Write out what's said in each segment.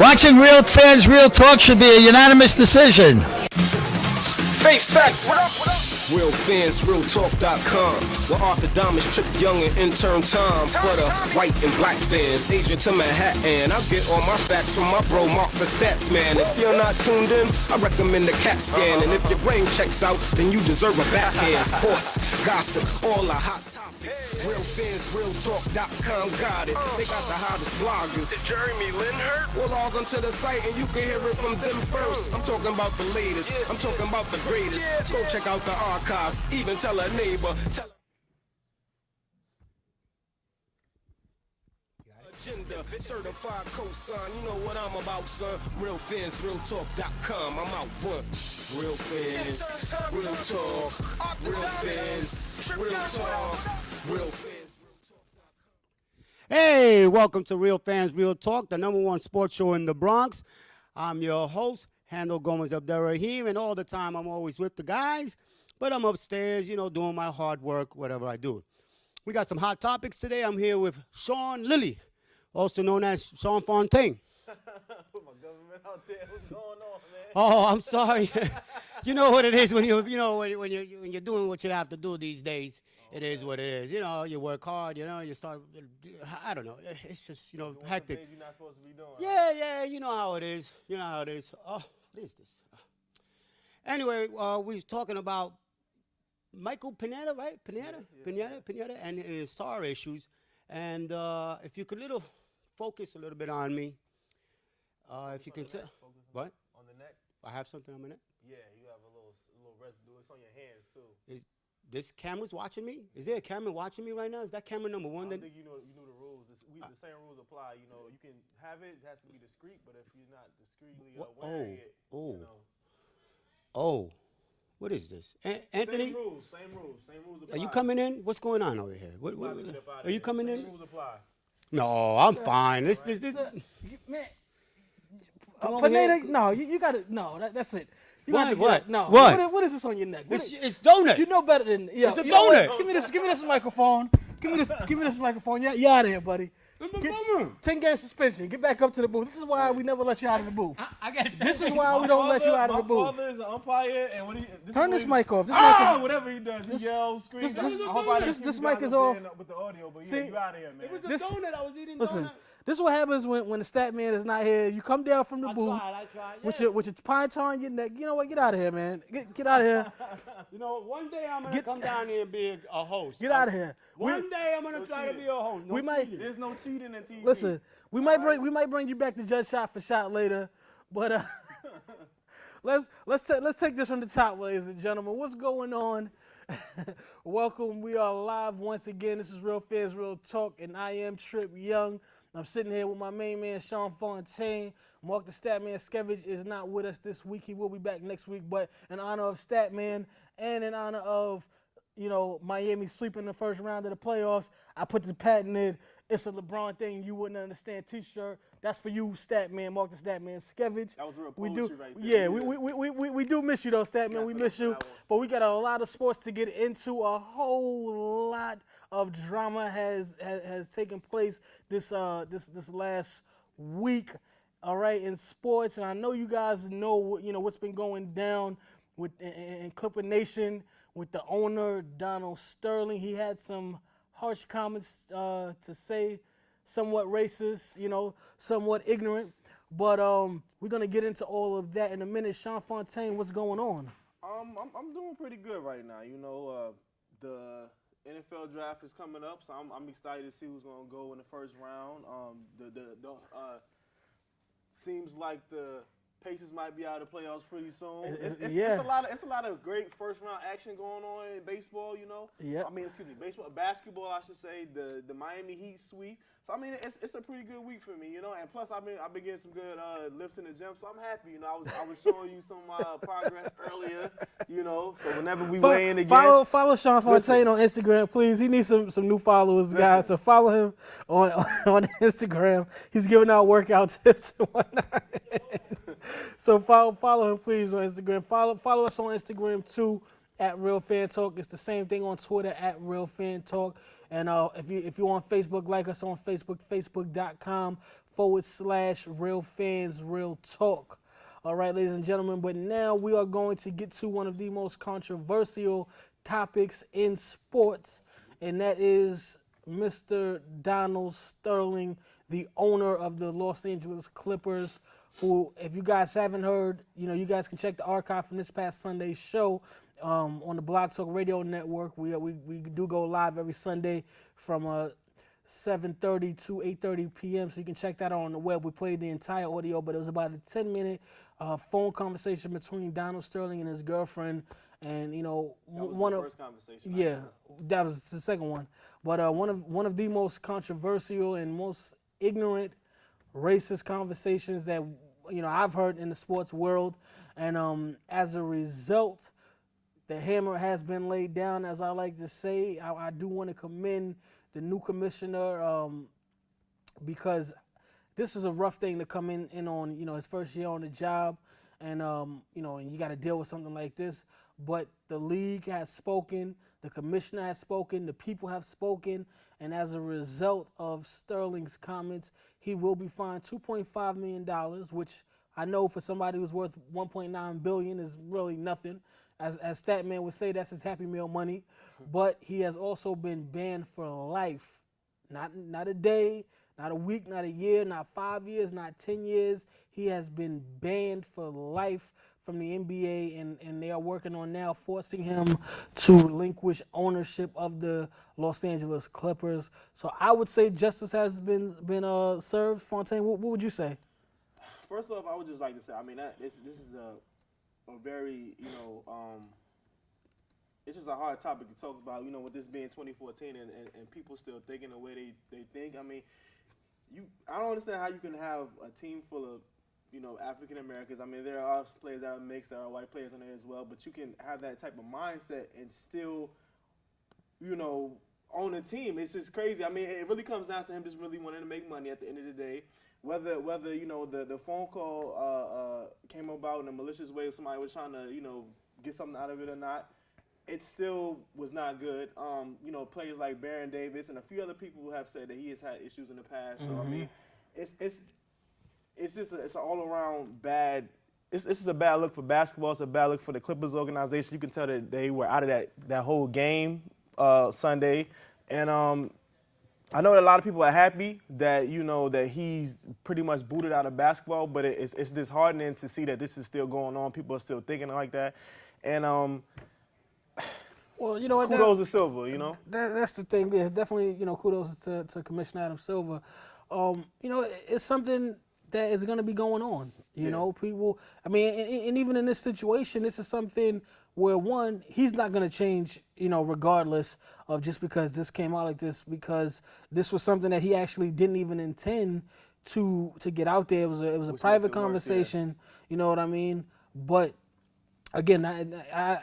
Watching Real Fans Real Talk should be a unanimous decision. Face facts, what up, what up? RealFansRealTalk.com, where Arthur Diamonds, Trip Young, and intern Tom for the white and black fans. Agent to Manhattan, I get all my facts from my bro Mark the Stats Man. If you're not tuned in, I recommend the CAT scan. And if your brain checks out, then you deserve a backhand. Sports, gossip, all the hot topics. RealFansRealTalk.com got it. They got the hottest bloggers. Is Jeremy Lin hurt? Well, log onto the site and you can hear it from them first. I'm talking about the latest. I'm talking about the greatest. Go check out the archives. Even tell a neighbor. Agenda, certified cosign. You know what I'm about, son. RealFansRealTalk.com. I'm out one. Real fans, real talk. Real fans, real talk. Real fans. Hey, welcome to Real Fans Real Talk, the #1 sports show in the Bronx. I'm your host, Handel Gomez Abderrahim, and all the time I'm always with the guys, but I'm upstairs, doing my hard work, whatever I do. We got some hot topics today. I'm here with Sean Lilly, also known as Sean Fontaine. Put my government out there. What's going on, man? Oh, I'm sorry. You know what it is when you're doing what you have to do these days. It is what it is. You work hard, you start, I don't know. It's just, hectic. Things you're not supposed to be doing. Yeah, you know how it is. Oh, what is this? Anyway, we was talking about Michael Pineda, right? Pineda, and his star issues. And if you could focus a little bit on me, if you can tell. What? On the neck? I have something on my neck? Yeah, you have a little residue. It's on your hands, too. This camera's watching me? Is there a camera watching me right now? Is that camera number one? I don't think you know the rules. The same rules apply. You can have it. It has to be discreet. But if you're not discreetly wearing it, Oh, what is this? Anthony? Same rules apply. Are you coming in? What's going on over here? Are you coming in? Same rules apply. No, I'm fine. This. Man, Come over Pineda, here. no, you got to, no, that's it. You What? gotta get What? it. No. What? What is this on your neck? It's donut. You know better than, It's a you know what? donut. Give me this microphone. Give me this microphone. You out of here, buddy. 10-game suspension. Get back up to the booth. This is why we never let you out of the booth. I got This is why we don't let you out of the My booth. father is an umpire, and Turn this mic off. Whatever he does, he yells, screams. this I hope I didn't this see you mic guys is up off. there with the audio, but See, you out of here, man. It was the This- donut. I was eating Listen, donut. this is what happens when the stat man is not here. You come down from the booth I tried. with your pine tar on your neck. You know what? Get out of here, man. Get out of here. One day I'm gonna come down here and be a host. Get out of here. One day I'm gonna try to be a host. We might. There's no cheating in TV. Listen, we might bring you back to judge shot for shot later, but let's take this from the top, ladies and gentlemen. What's going on? Welcome. We are live once again. This is Real Fans Real Talk, and I am Trip Young. I'm sitting here with my main man Sean Fontaine. Mark the Statman Skevich is not with us this week. He will be back next week, but in honor of Statman and in honor of Miami sweeping the first round of the playoffs, I put the patent in. It's a LeBron thing you wouldn't understand T-shirt. That's for you, Statman. Mark the Statman Skevich. That was real We poetry do, right there. yeah. We do miss you though, Statman. We miss you, but we got a lot of sports to get into. A whole lot of drama has taken place this last week. All right, in sports, and I know you guys know what's been going down in Clipper Nation with the owner Donald Sterling. He had some harsh comments to say, somewhat racist, somewhat ignorant. But we're gonna get into all of that in a minute. Sean Fontaine, what's going on? I'm doing pretty good right now. The NFL draft is coming up, so I'm excited to see who's gonna go in the first round. Seems like the Pacers might be out of the playoffs pretty soon. It's a lot of great first round action going on in baseball. Yeah. Basketball, I should say. The Miami Heat sweep. So it's a pretty good week for me, And plus, I've been getting some good lifts in the gym, so I'm happy. I was showing you some of my progress earlier. So whenever we weigh in again, follow Sean Fontaine on Instagram, please. He needs some new followers, guys. So follow him on Instagram. He's giving out workout tips and whatnot. So follow him, please, on Instagram. Follow us on Instagram too at Real Fan Talk. It's the same thing on Twitter at Real Fan Talk. And if you're on Facebook, like us on Facebook, facebook.com/ facebook.com/Real Fans Real Talk. All right, ladies and gentlemen, but now we are going to get to one of the most controversial topics in sports, and that is Mr. Donald Sterling, the owner of the Los Angeles Clippers, who, if you guys haven't heard, you guys can check the archive from this past Sunday's show on the Blog Talk Radio Network. We do go live every Sunday from 7:30 to 8:30 p.m., so you can check that out on the web. We played the entire audio, but it was about a 10-minute phone conversation between Donald Sterling and his girlfriend. And That was one the of first conversation. yeah, that was the second one. But one of the most controversial and most ignorant, racist conversations that I've heard in the sports world. And as a result, the hammer has been laid down, as I like to say. I do want to commend the new commissioner because this is a rough thing to come in on, his first year on the job, and and you got to deal with something like this. But the league has spoken, the commissioner has spoken, the people have spoken, and as a result of Sterling's comments, he will be fined $2.5 million, which I know for somebody who's worth $1.9 billion is really nothing. As Statman would say, that's his Happy Meal money. But he has also been banned for life. Not a day, not a week, not a year, not 5 years, not 10 years. He has been banned for life from the NBA, and they are working on now forcing him to relinquish ownership of the Los Angeles Clippers. So I would say justice has been served. Fontaine, what would you say? First off, I would just like to say, I mean, this is a very, it's just a hard topic to talk about, with this being 2014 and people still thinking the way they think. I mean, I don't understand how you can have a team full of, African Americans. I mean, there are players that are mixed, there are white players in there as well, but you can have that type of mindset and still, own a team. It's just crazy. I mean, it really comes down to him just really wanting to make money at the end of the day. Whether the phone call came about in a malicious way, or somebody was trying to get something out of it or not, it still was not good. Players like Baron Davis and a few other people have said that he has had issues in the past. So I mean, it's just it's an all around bad. This is a bad look for basketball. It's a bad look for the Clippers organization. You can tell that they were out of that whole game Sunday, and I know that a lot of people are happy that that he's pretty much booted out of basketball, but it's disheartening to see that this is still going on. People are still thinking like that, and well, what? Kudos to Silver. That's the thing. Yeah, definitely. Kudos to Commissioner Adam Silver. It's something that is going to be going on. You know, people. I mean, and even in this situation, this is something where, one, he's not going to change, regardless of just because this came out like this, because this was something that he actually didn't even intend to get out there. It was a private conversation, you know what I mean? But again,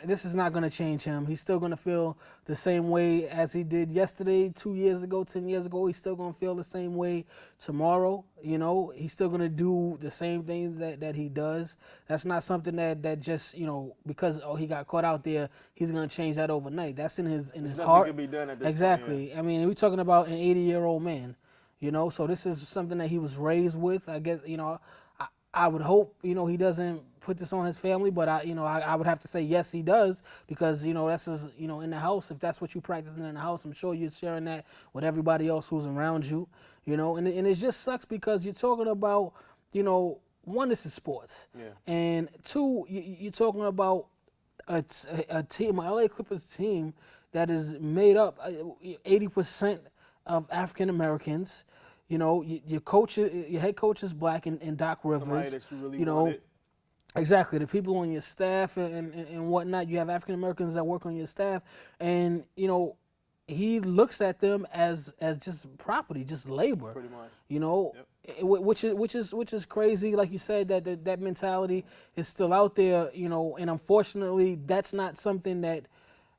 this is not going to change him. He's still going to feel the same way as he did yesterday, 2 years ago, 10 years ago. He's still going to feel the same way tomorrow. He's still going to do the same things that he does. That's not something that just, because he got caught out there, he's going to change that overnight. That's in his heart. Can be done at this Exactly. point, yeah. I mean, we're talking about an 80-year-old man. So this is something that he was raised with. I guess, I would hope, he doesn't put this on his family, but I would have to say yes, he does, because that's his, in the house. If that's what you practicing in the house, I'm sure you're sharing that with everybody else who's around you, and it just sucks because you're talking about, one, this is sports, and two, you're talking about a team, an LA Clippers team that is made up 80% of African Americans. Your coach, your head coach is black, and Doc Rivers. Somebody that you really wanted. Exactly. The people on your staff and whatnot, you have African Americans that work on your staff, and he looks at them as just property, just labor. Pretty much. Which is crazy. Like you said, that mentality is still out there. And unfortunately, that's not something that.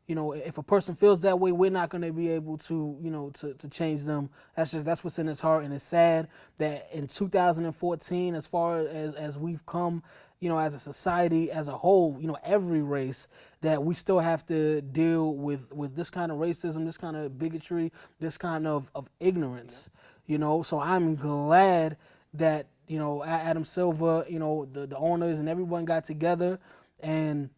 If a person feels that way, we're not going to be able to, to change them. That's what's in his heart, and it's sad that in 2014, as far as we've come, as a society as a whole, every race, that we still have to deal with this kind of racism, this kind of bigotry, this kind of ignorance. So I'm glad that, you know, Adam Silver, you know, the owners and everyone got together, and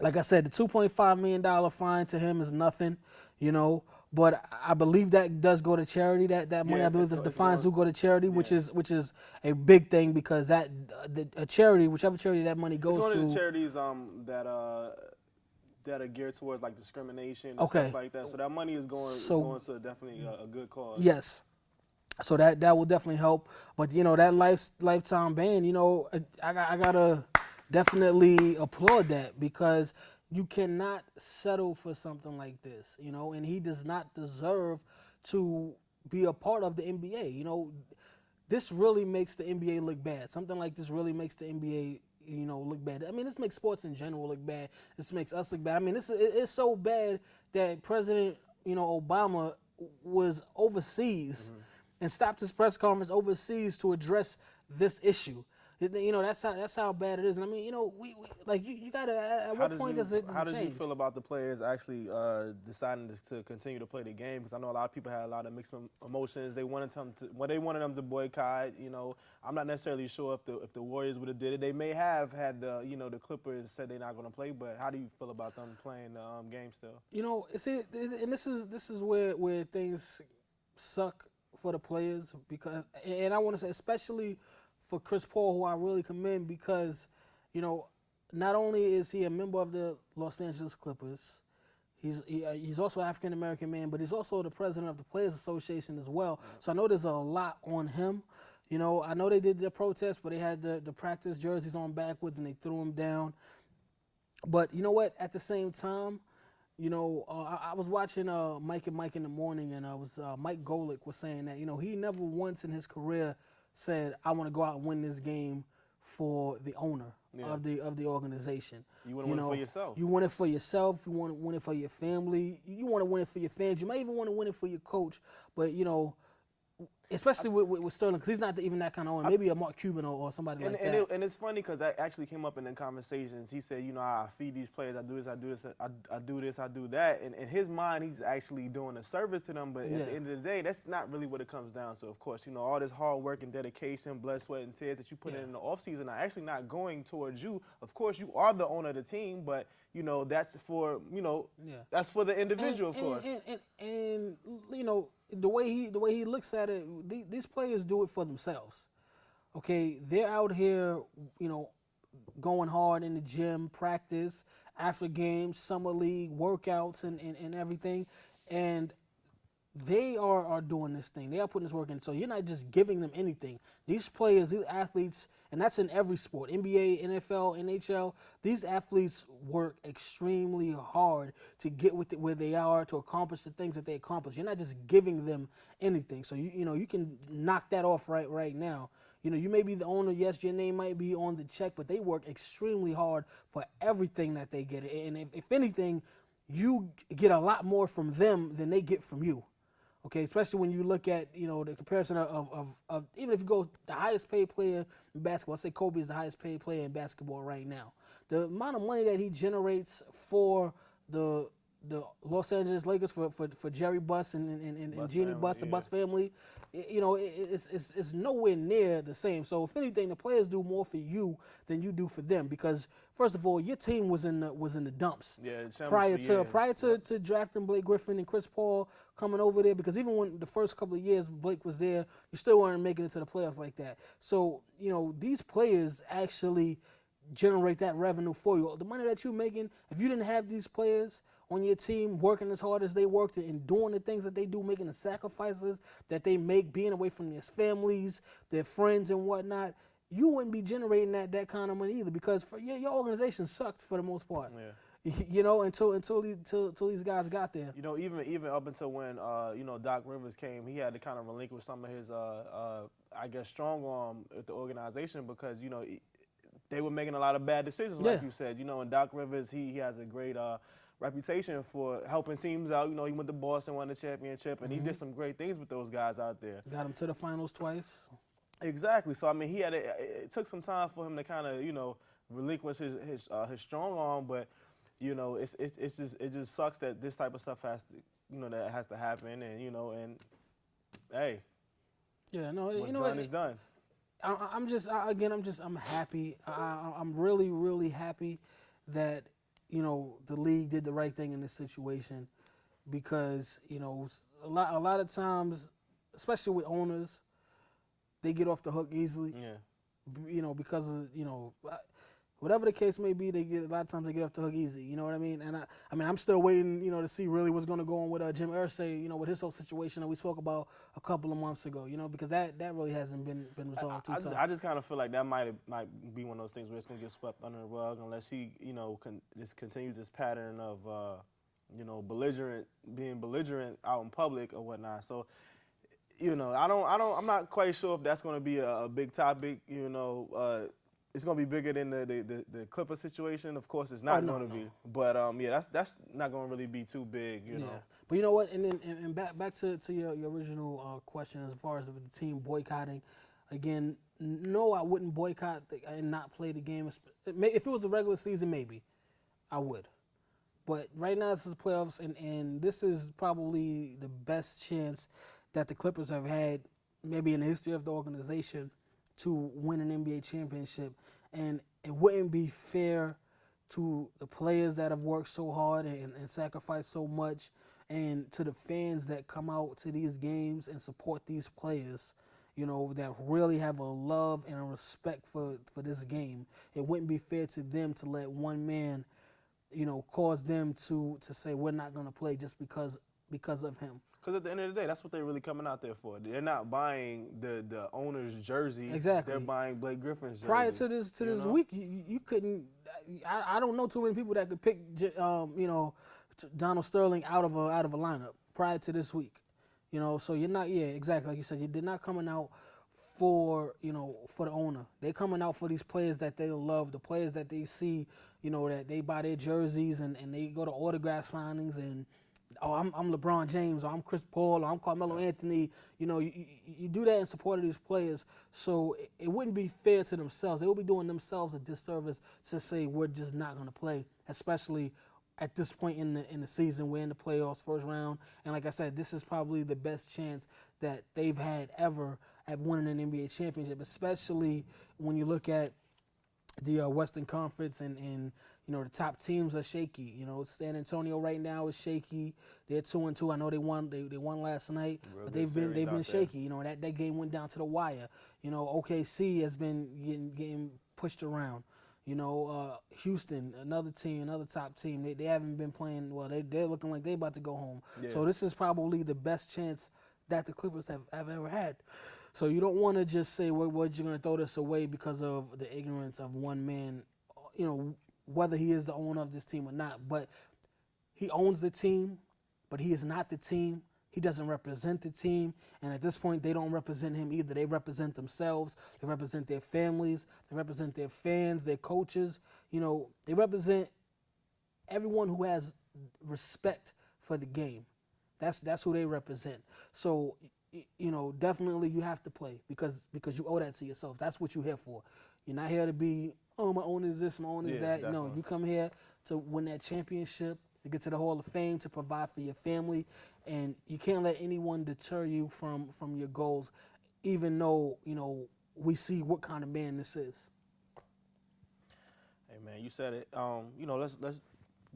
like I said, the $2.5 million fine to him is nothing, you know. But I believe that does go to charity. That money, I believe the fines do go to charity, which is a big thing, because that a charity, whichever charity that money goes It's one to. of the charities that are geared towards like discrimination and stuff like that. So that money is going to definitely a good cause. Yes. So that will definitely help. But you know, that lifetime ban, you know, I gotta definitely applaud that, because you cannot settle for something like this, you know, and he does not deserve to be a part of the NBA. You know, this really makes the NBA look bad. Something like this really makes the NBA, you know, look bad. I mean, this makes sports in general look bad. This makes us look bad. I mean, it's so bad that President, you know, Obama was overseas and stopped his press conference overseas to address this issue. You know, that's how bad it is. And I mean, you know, we like you gotta. At what point does it change? How did you feel about the players actually deciding to continue to play the game? Because I know a lot of people had a lot of mixed emotions. They wanted them to boycott. You know, I'm not necessarily sure if the Warriors would have did it. They may have had the Clippers said they're not going to play. But how do you feel about them playing the game still? You know, and this is where things suck for the players, because, and I want to say especially for Chris Paul, who I really commend, because, you know, not only is he a member of the Los Angeles Clippers, he's also an African American man, but he's also the president of the Players Association as well. So I know there's a lot on him. You know, I know they did their protest, but they had the practice jerseys on backwards and they threw him down. But you know what? At the same time, you know, I was watching Mike and Mike in the morning, and Mike Golick was saying that, you know, he never once in his career said, I want to go out and win this game for the owner of the organization. You want to win it for yourself. You want it for yourself. You want to win it for your family. You want to win it for your fans. You might even want to win it for your coach. But, you know, especially with Sterling, because he's not even that kind of owner. Maybe a Mark Cuban or somebody like that. And it's funny because that actually came up in the conversations. He said, you know, I feed these players, I do this, I do this, I do this, I do that. And in his mind, he's actually doing a service to them. But at the end of the day, that's not really what it comes down to. Of course, you know, all this hard work and dedication, blood, sweat, and tears that you put in the offseason are actually not going towards you. Of course, you are the owner of the team, but, you know, that's for, you know, that's for the individual, of course. And you know, the way he looks at it, these players do it for themselves. Okay, they're out here, you know, going hard in the gym, practice, after games, summer league, workouts, and everything, and they are doing this thing. They are putting this work in. So you're not just giving them anything. These players, these athletes, and that's in every sport, NBA, NFL, NHL, these athletes work extremely hard to get where they are, to accomplish the things that they accomplish. You're not just giving them anything. So, you know, you can knock that off right now. You know, you may be the owner, yes, your name might be on the check, but they work extremely hard for everything that they get. And if anything, you get a lot more from them than they get from you. Okay, especially when you look at, you know, the comparison of even if you go the highest paid player in basketball, let's say Kobe is the highest paid player in basketball right now. The amount of money that he generates for the Los Angeles Lakers, for Jerry Buss and Jeannie Buss, the Buss family, you know, it's nowhere near the same. So if anything, the players do more for you than you do for them, because first of all, your team was in the dumps prior to drafting Blake Griffin and Chris Paul coming over there, because even when the first couple of years Blake was there, you still weren't making it to the playoffs like that. So, you know, these players actually generate that revenue for you. The money that you're making, if you didn't have these players on your team working as hard as they worked and doing the things that they do, making the sacrifices that they make, being away from their families, their friends and whatnot, you wouldn't be generating that kind of money either, because your organization sucked for the most part. Yeah. You know, until these guys got there. You know, even up until when you know, Doc Rivers came, he had to kind of relinquish some of his I guess strong arm with the organization, because, you know, they were making a lot of bad decisions, like you said. You know, and Doc Rivers, he has a great reputation for helping teams out. You know, he went to Boston, won the championship, and he did some great things with those guys out there. Got him to the finals twice. Exactly. So I mean, it took some time for him to kind of, you know, relinquish his strong arm, but, you know, it just sucks that this type of stuff has to happen, and, you know, and hey, yeah, no, what's you know, done is done. I'm happy. I'm really, really happy that the league did the right thing in this situation, because a lot of times, especially with owners, they get off the hook easily. Yeah. Because of whatever the case may be, a lot of times they get off the hook easy. You know what I mean? And I'm still waiting, to see really what's going to go on with Jim Irsay, with his whole situation that we spoke about a couple of months ago. Because that really hasn't been resolved I just kind of feel like that might be one of those things where it's going to get swept under the rug unless he, just continues this pattern of, being belligerent out in public or whatnot. So, I'm not quite sure if that's going to be a big topic. It's going to be bigger than the Clipper situation. Of course, it's not going to be. But that's not going to really be too big. You know. But you know what? And back to your original question as far as the team boycotting. Again, no, I wouldn't boycott and not play the game. If it was the regular season, maybe I would. But right now, this is playoffs, and this is probably the best chance that the Clippers have had, maybe in the history of the organization, to win an NBA championship. And it wouldn't be fair to the players that have worked so hard and sacrificed so much, and to the fans that come out to these games and support these players, that really have a love and a respect for this game. It wouldn't be fair to them to let one man, cause them to say we're not going to play just because of him. Because at the end of the day, that's what they're really coming out there for. They're not buying the owner's jersey. Exactly. They're buying Blake Griffin's jersey. Prior to this week, you couldn't. I don't know too many people that could pick Donald Sterling out of a lineup prior to this week. So you're not. Yeah, exactly. Like you said, they're not coming out for the owner. They're coming out for these players that they love, the players that they see. That they buy their jerseys and they go to autograph signings and. Oh, I'm LeBron James, or I'm Chris Paul, or I'm Carmelo Anthony. You do that in support of these players. So it wouldn't be fair to themselves. They would be doing themselves a disservice to say we're just not going to play, especially at this point in the season. We're in the playoffs, first round, and like I said, this is probably the best chance that they've had ever at winning an NBA championship, especially when you look at the Western Conference and the top teams are shaky. San Antonio right now is shaky. They're 2-2. I know they won last night, but they've been shaky. That game went down to the wire. OKC has been getting pushed around. Houston, another top team. They haven't been playing well. They're looking like they're about to go home. Yeah. So this is probably the best chance that the Clippers have ever had. So you don't want to just say, well, you're going to throw this away because of the ignorance of one man, whether he is the owner of this team or not. But he owns the team, but he is not the team. He doesn't represent the team. And at this point, they don't represent him either. They represent themselves. They represent their families. They represent their fans, their coaches. They represent everyone who has respect for the game. That's who they represent. So, definitely you have to play because you owe that to yourself. That's what you're here for. You're not here to be, oh, my owner is this, my owner is that. Definitely. No, you come here to win that championship, to get to the Hall of Fame, to provide for your family, and you can't let anyone deter you from your goals, even though, we see what kind of man this is. Hey, man, you said it.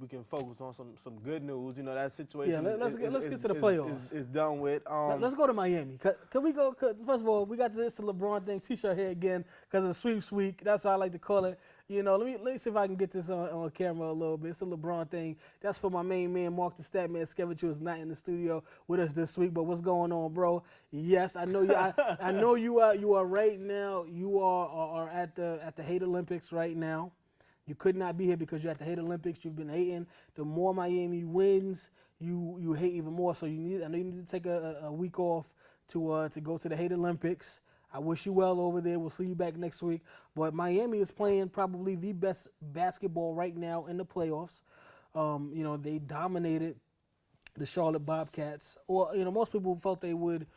We can focus on some good news. That situation. Yeah, let's get to the playoffs. Is done with. Let's go to Miami. Can we go? First of all, we got this LeBron thing T-shirt here again because it's sweeps week. That's what I like to call it. Let me see if I can get this on camera a little bit. It's a LeBron thing. That's for my main man, Mark the Statman Skevich, who is not in the studio with us this week. But what's going on, bro? Yes, I know you. I know you are. You are right now. You are at the Hate Olympics right now. You could not be here because you're at the Hate Olympics. You've been hating. The more Miami wins, you hate even more. So I know you need to take a week off to go to the Hate Olympics. I wish you well over there. We'll see you back next week. But Miami is playing probably the best basketball right now in the playoffs. They dominated the Charlotte Bobcats. Or most people felt they would,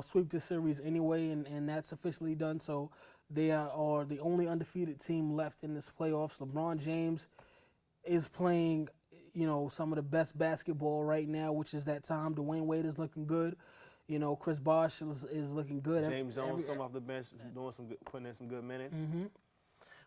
sweep this series anyway, and that's officially done. So. They are the only undefeated team left in this playoffs. LeBron James is playing, some of the best basketball right now, which is that time. Dwayne Wade is looking good. You know, Chris Bosh is looking good. James Jones come off the bench, doing some good, putting in some good minutes. Mm-hmm.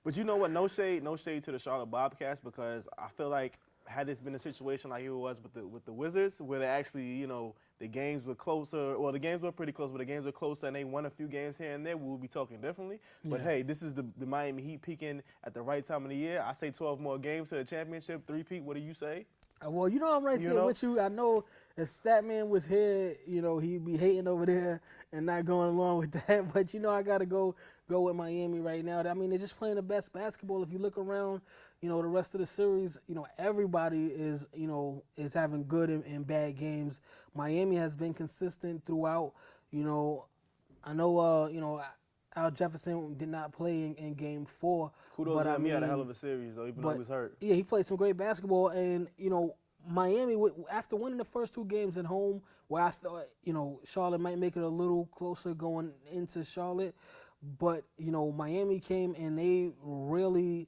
But you know what? No shade to the Charlotte Bobcats, because I feel like had this been a situation like it was with the Wizards, where they actually, you know, the games were closer. Well, the games were pretty close, but the games were closer, and they won a few games here and there, we would be talking differently. But hey, this is the Miami Heat peaking at the right time of the year. I say 12 more games to the championship, three-peat. What do you say? Well, you know I'm right there with you. I know if Statman was here, you know, he'd be hating over there and not going along with that. But, you know, I got to go with Miami right now. I mean, they're just playing the best basketball. If you look around, you know, the rest of the series, you know, everybody is, you know, is having good and bad games. Miami has been consistent throughout. You know, I know, you know, Al Jefferson did not play in Game 4. Kudos to him. He had a hell of a series, though, even though he was hurt. Yeah, he played some great basketball. And, you know, Miami, after winning the first 2 games at home, where I thought, you know, Charlotte might make it a little closer going into Charlotte, but, you know, Miami came and they really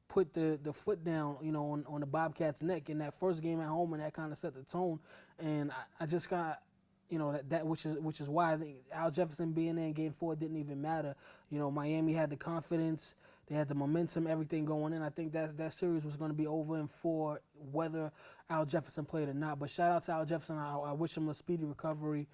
put the foot down, you know, on the Bobcats' neck in that first game at home, and that kind of set the tone. And I just got, you know, that which is why I think Al Jefferson being there in Game 4 didn't even matter. You know, Miami had the confidence, they had the momentum, everything going in. I think that series was going to be over in 4, whether Al Jefferson played or not. But shout out to Al Jefferson. I wish him a speedy recovery.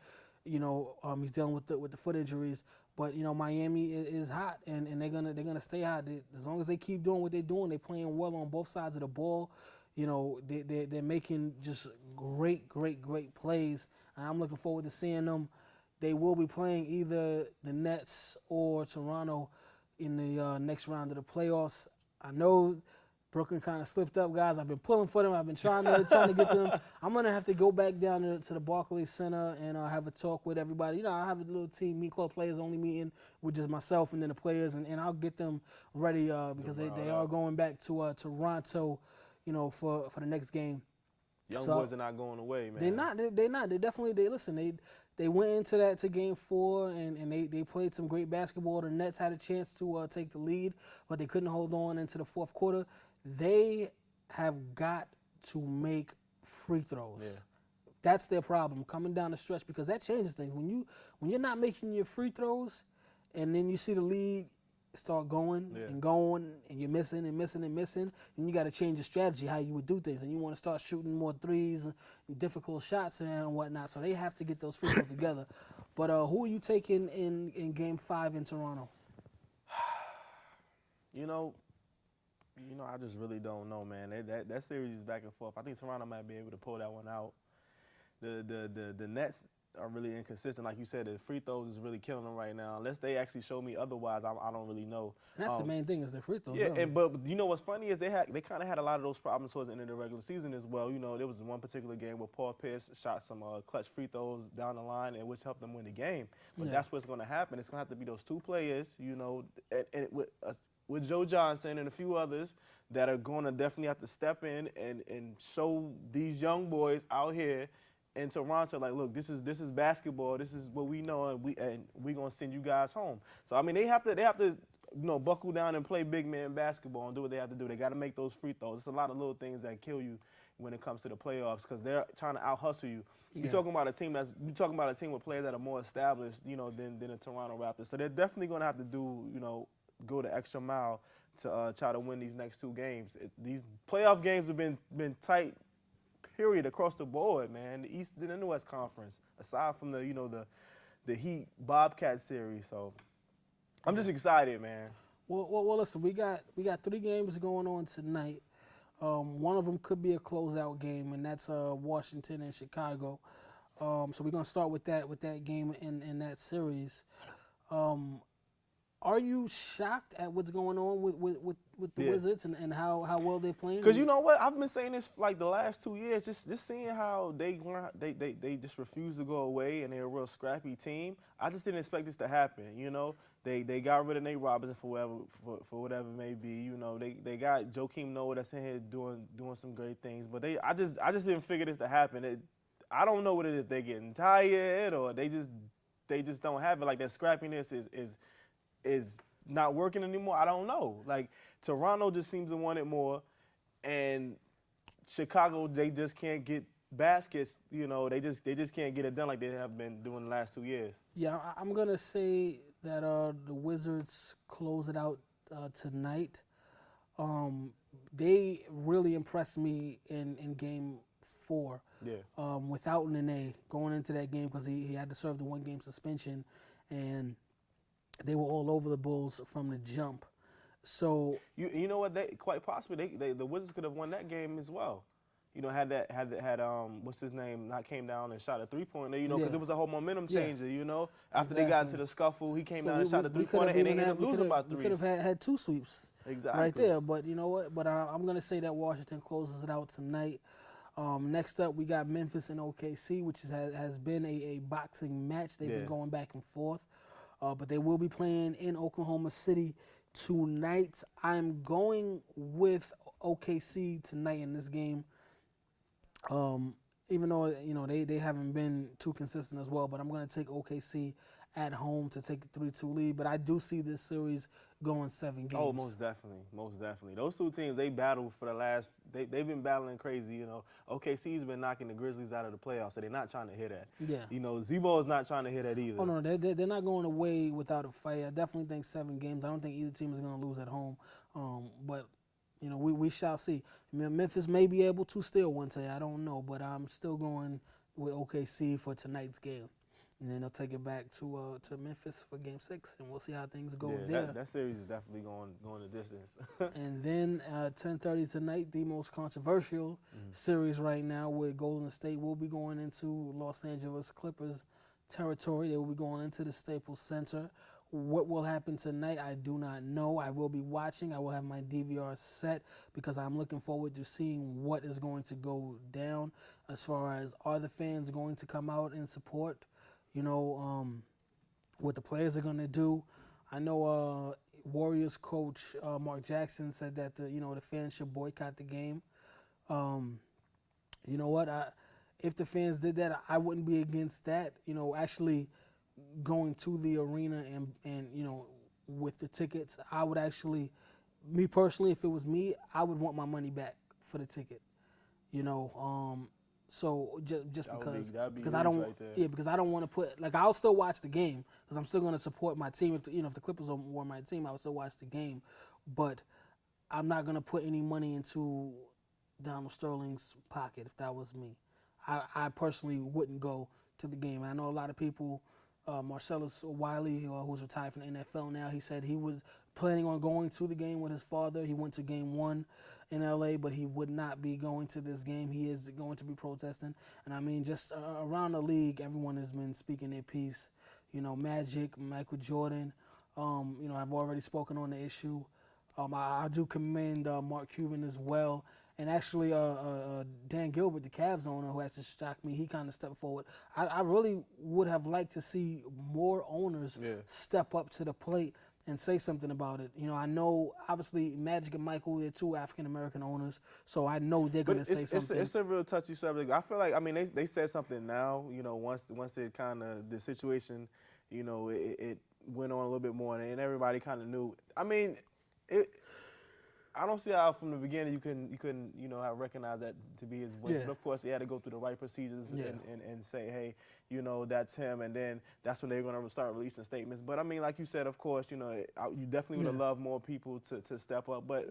You know, he's dealing with the foot injuries. But, you know, Miami is hot, and they're gonna stay hot. As long as they keep doing what they're doing, they're playing well on both sides of the ball. You know, they're making just great plays. And I'm looking forward to seeing them. They will be playing either the Nets or Toronto in the next round of the playoffs. I know Brooklyn kind of slipped up, guys. I've been pulling for them. I've been trying to get them. I'm going to have to go back down to the Barclays Center and have a talk with everybody. You know, I have a little team, me club players only meeting with just myself and then the players, and I'll get them ready because they are going back to Toronto, you know, for the next game. Young boys are not going away, man. They're not. They definitely listen. They went into Game 4 and they played some great basketball. The Nets had a chance to take the lead, but they couldn't hold on into the fourth quarter. They have got to make free throws. Yeah. That's their problem coming down the stretch, because that changes things. When you're not making your free throws, and then you see the lead start going and going, and you're missing, and you got to change your strategy, how you would do things, and you want to start shooting more threes and difficult shots and whatnot. So they have to get those free throws together. But who are you taking in Game 5 in Toronto? You know, I just really don't know, man. That series is back and forth. I think Toronto might be able to pull that one out. The Nets are really inconsistent. Like you said, the free throws is really killing them right now. Unless they actually show me otherwise, I don't really know. And that's the main thing, is the free throws. Yeah, really. but you know what's funny is they kind of had a lot of those problems towards the end of the regular season as well. You know, there was one particular game where Paul Pierce shot some clutch free throws down the line, and which helped them win the game. But that's what's going to happen. It's going to have to be those 2 players, you know, and with Joe Johnson and a few others that are going to definitely have to step in and show these young boys out here in Toronto, like, look, this is basketball. This is what we know, and we're gonna send you guys home. So I mean, they have to, you know, buckle down and play big man basketball and do what they have to do. They got to make those free throws. It's a lot of little things that kill you when it comes to the playoffs, because they're trying to out hustle you. You're talking about a team with players that are more established, you know, than the Toronto Raptors. So they're definitely gonna have to do, you know, go the extra mile to try to win these next 2 games. These playoff games have been tight. Period, across the board, man. The East and the West Conference, aside from the Heat Bobcat series. So I'm just excited, man. Well, listen, we got 3 games going on tonight. One of them could be a closeout game, and that's Washington and Chicago. So we're gonna start with that game in that series. Are you shocked at what's going on with the Wizards and how well they're playing? Because you know what? I've been saying this for like the last 2 years, just seeing how they just refuse to go away, and they're a real scrappy team. I just didn't expect this to happen, you know? They got rid of Nate Robinson for whatever it may be. You know, they got Joakim Noah that's in here doing some great things. But I just didn't figure this to happen. I don't know what it is. They're getting tired, or they just don't have it. Like, that scrappiness is not working anymore. I don't know. Like, Toronto just seems to want it more, and Chicago, they just can't get baskets, they just can't get it done like they have been doing the last 2 years. Yeah, I'm gonna say that the Wizards close it out tonight. They really impressed me in Game 4. Yeah. Without Nene going into that game because he had to serve the 1-game suspension, and they were all over the Bulls from the jump. So you know what? They quite possibly the Wizards could have won that game as well. Had what's his name not came down and shot a 3-pointer, because it was a whole momentum changer, After they got into the scuffle, he came down and shot a 3-pointer, and they ended up losing by 3. We could have had 2 sweeps. Exactly. Right there, but you know what? But I'm going to say that Washington closes it out tonight. Next up, we got Memphis and OKC, which has been a boxing match. They've been going back and forth, but they will be playing in Oklahoma City tonight. I'm going with OKC tonight in this game. Even though they haven't been too consistent as well, but I'm going to take OKC at home to take a 3-2 lead. But I do see this series going 7 games. Oh, most definitely. Those two teams, they battled for the last. They've been battling crazy. OKC's been knocking the Grizzlies out of the playoffs, so they're not trying to hit that. Yeah. Z-Ball is not trying to hit that either. Oh no, they're not going away without a fight. I definitely think 7 games. I don't think either team is going to lose at home. But we shall see. Memphis may be able to steal one today. I don't know, but I'm still going with OKC for tonight's game. And then they'll take it back to Memphis for Game 6, and we'll see how things go there. That series is definitely going the distance. And then 10:30 tonight, the most controversial series right now, where Golden State will be going into Los Angeles Clippers territory. They will be going into the Staples Center. What will happen tonight, I do not know. I will be watching. I will have my DVR set because I'm looking forward to seeing what is going to go down as far as are the fans going to come out and support, what the players are going to do. I know Warriors coach Mark Jackson said that the fans should boycott the game. You know what? If the fans did that, I wouldn't be against that. Actually going to the arena and with the tickets, I would actually, me personally, if it was me, I would want my money back for the ticket. So just because I don't because I don't want to put, like, I'll still watch the game because I'm still going to support my team. If the Clippers were my team, I would still watch the game, but I'm not going to put any money into Donald Sterling's pocket if that was me. I personally wouldn't go to the game. I know a lot of people. Marcellus Wiley, who's retired from the NFL now, he said he was planning on going to the game with his father. He went to Game 1 in L.A., but he would not be going to this game. He is going to be protesting. And, I mean, just around the league, everyone has been speaking their piece. Magic, Michael Jordan, I've already spoken on the issue. I do commend Mark Cuban as well. And actually, Dan Gilbert, the Cavs owner, who has just shocked me, he kind of stepped forward. I really would have liked to see more owners step up to the plate and say something about it. I know, obviously, Magic and Michael, they're 2 African-American owners, so I know they're going to say something. It's a real touchy subject. I feel like, they said something now, once it kind of, the situation, it went on a little bit more, and everybody kind of knew. I don't see how from the beginning you couldn't have recognized that to be his voice. But of course, he had to go through the right procedures and say, hey, that's him. And then that's when they're going to start releasing statements. But, like you said, of course, you definitely would have loved more people to step up. But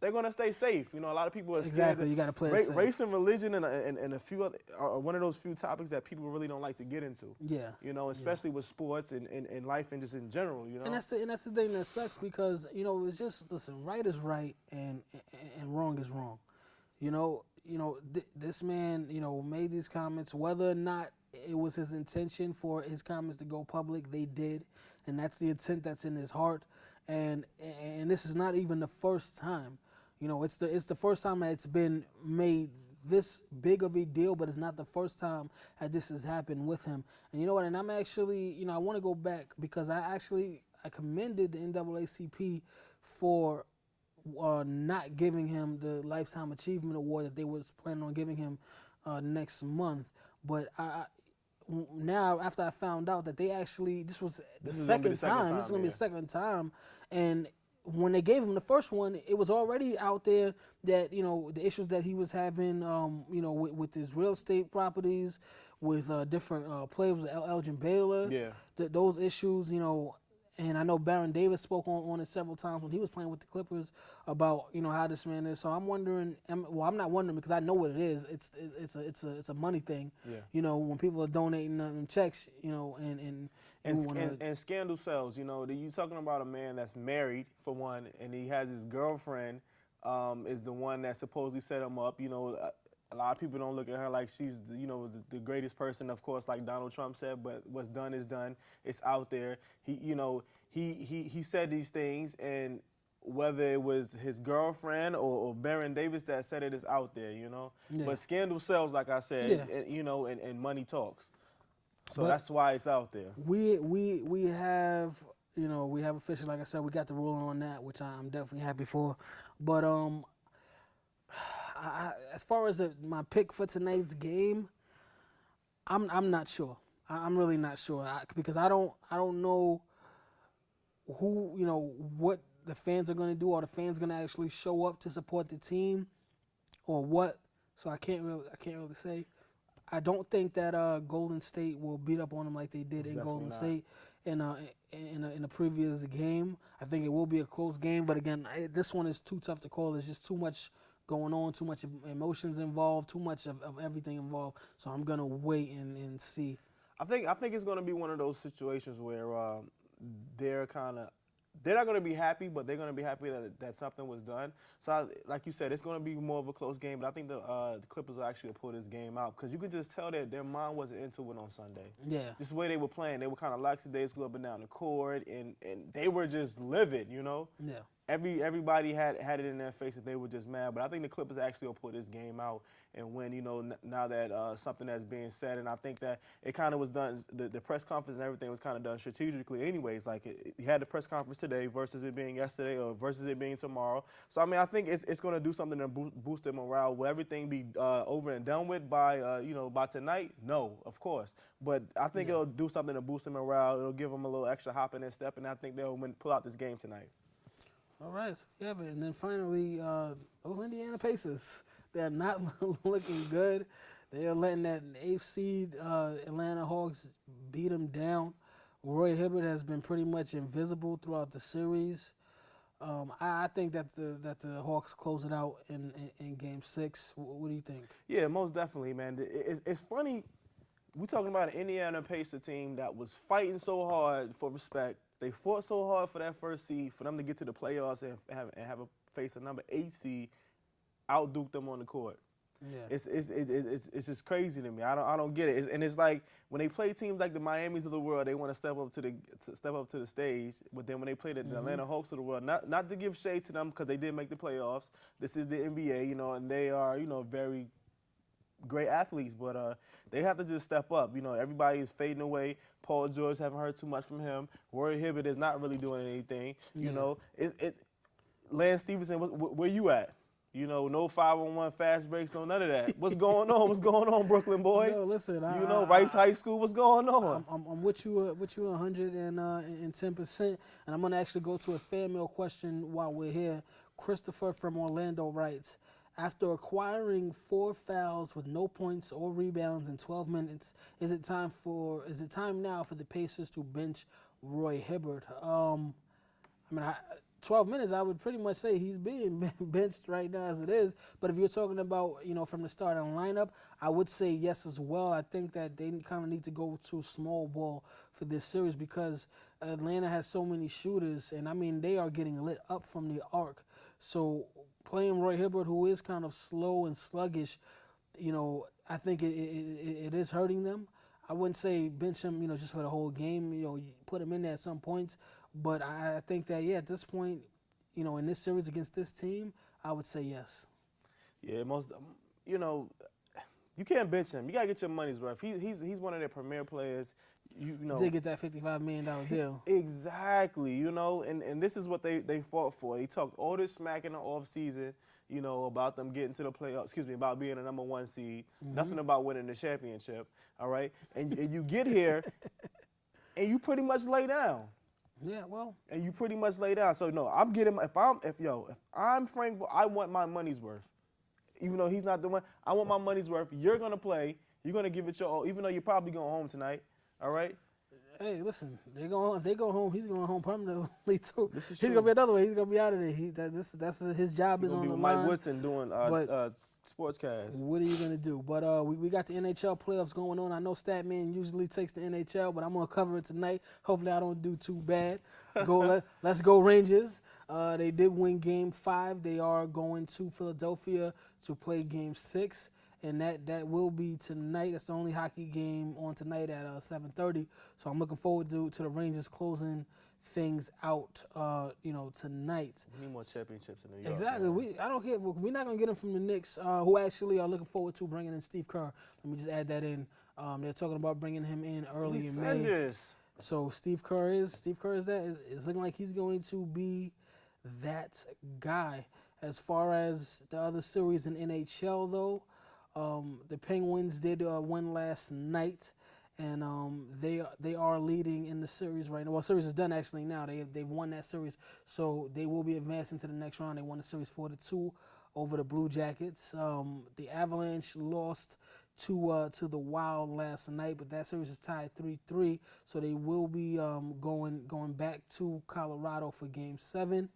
they're going to stay safe. A lot of people are scared. Exactly, you got to play it safe. Race and religion and a few other are one of those few topics that people really don't like to get into. Yeah. Especially with sports and life and just in general, And that's the thing that sucks because, it's just, listen, right is right and wrong is wrong. This man, made these comments, whether or not it was his intention for his comments to go public, they did. And that's the intent that's in his heart. And this is not even the first time. It's the first time that it's been made this big of a deal, but it's not the first time that this has happened with him. And you know what? And I'm actually, I want to go back because I commended the NAACP for not giving him the Lifetime Achievement Award that they was planning on giving him next month. But now, after I found out that they actually, this was the second time. This is going to be the second time. And when they gave him the first one, it was already out there that, the issues that he was having, with his real estate properties, with different players, Elgin Baylor. Yeah. Those issues, and I know Baron Davis spoke on it several times when he was playing with the Clippers about, how this man is. So I'm wondering, I'm not wondering because I know what it is. It's a money thing. Yeah. When people are donating them checks, And scandal sells, you talking about a man that's married, for one, and he has his girlfriend is the one that supposedly set him up. A lot of people don't look at her like she's, the greatest person, of course, like Donald Trump said, but what's done is done. It's out there. He said these things, and whether it was his girlfriend or Baron Davis that said it, is out there, Yeah. But scandal sells, like I said, and money talks. So that's why it's out there. We have we have officially, like I said, we got the ruling on that, which I'm definitely happy for. But as far as my pick for tonight's game, I'm not sure. I'm really not sure because I don't know who what the fans are going to do. Are the fans going to actually show up to support the team, or what? So I can't really say. I don't think that Golden State will beat up on them like they did in Golden State in a previous game. I think it will be a close game, but again, this one is too tough to call. There's just too much going on, too much emotions involved, too much of everything involved. So I'm gonna wait and see. I think it's gonna be one of those situations where they're not going to be happy, but they're going to be happy that something was done. So, like you said, it's going to be more of a close game, but I think the Clippers will actually pull this game out because you could just tell that their mind wasn't into it on Sunday. Yeah. Just the way they were playing, they were kind of lackadaisical up and down the court, and they were just livid, Yeah. Everybody had it in their face that they were just mad, but I think the Clippers actually will pull this game out and win, now that something that's being said. And I think that it kind of was done, the press conference and everything was kind of done strategically anyways. Like, you had the press conference today versus it being yesterday or versus it being tomorrow. So, I think it's going to do something to boost their morale. Will everything be over and done with by tonight? No, of course. But I think it'll do something to boost their morale. It'll give them a little extra hop in their step, and I think they'll pull out this game tonight. All right, so and then finally, those Indiana Pacers, they're not looking good. They are letting that 8th seed Atlanta Hawks beat them down. Roy Hibbert has been pretty much invisible throughout the series. I think that the Hawks close it out in Game 6. What do you think? Yeah, most definitely, man. It's funny. We're talking about an Indiana Pacer team that was fighting so hard for respect. They fought so hard for that first seed, for them to get to the playoffs and have a face a number 8 seed, outduke them on the court. Yeah. It's just crazy to me. I don't get it. And it's like when they play teams like the Miamis of the world, they want to step up to the stage. But then when they play the Atlanta Hawks of the world, not to give shade to them because they did make the playoffs. This is the NBA, and they are very great athletes, but they have to just step up. Everybody is fading away. Paul George, haven't heard too much from him. Roy Hibbert is not really doing anything. Lance Stevenson, where you at? No 5-on-1 fast breaks, no none of that. What's going on? What's going on, Brooklyn boy? Yo, listen, Rice High School. What's going on? I'm with you 110%, and I'm gonna actually go to a fan mail question while we're here. Christopher from Orlando writes, after acquiring 4 fouls with no points or rebounds in 12 minutes, is it time now for the Pacers to bench Roy Hibbert? 12 minutes, I would pretty much say he's being benched right now as it is. But if you're talking about, from the starting lineup, I would say yes as well. I think that they kind of need to go to small ball for this series because Atlanta has so many shooters, and they are getting lit up from the arc. So playing Roy Hibbert, who is kind of slow and sluggish, I think it is hurting them. I wouldn't say bench him, just for the whole game. You put him in there at some points. But I think that, at this point, in this series against this team, I would say yes. Yeah, you can't bench him. You got to get your money's worth. He's one of their premier players. He did get that $55 million deal. Exactly, and this is what they fought for. He talked all this smack in the offseason, about them getting to the playoffs, about being a number 1 seed. Nothing about winning the championship, all right? And you get here, and you pretty much lay down. Yeah, well, and you pretty much lay down. So no, I'm getting if I'm Frank, I want my money's worth. Even though he's not the one, I want my money's worth. You're gonna play. You're gonna give it your all, even though you're probably going home tonight. All right. hey, listen, if they go home, he's going home permanently too. This is He's true. gonna be another way. He's gonna be out of there. That's his job He's is gonna on be the with line. Mike Woodson doing sportscast. What are you gonna do? But we got the NHL playoffs going on. I know Statman usually takes the NHL, but I'm gonna cover it tonight. Hopefully, I don't do too bad. Let's go Rangers. They did win Game 5. They are going to Philadelphia to play Game 6, and that will be tonight. That's the only hockey game on tonight at 7:30. So I'm looking forward to the Rangers closing things out. Tonight. We need more championships in New York. Exactly. Man. I don't care. We're not gonna get him from the Knicks, who actually are looking forward to bringing in Steve Kerr. Let me just add that in. They're talking about bringing him in early in May. This. So Steve Kerr is it's looking like he's going to be that guy. As far as the other series in NHL, though, the Penguins did win last night, and they are leading in the series right now. Well, series is done actually now. They've won that series, so they will be advancing to the next round. They won the series 4-2 over the Blue Jackets. The Avalanche lost to the Wild last night, but that series is tied 3-3. So they will be going back to Colorado for Game 7.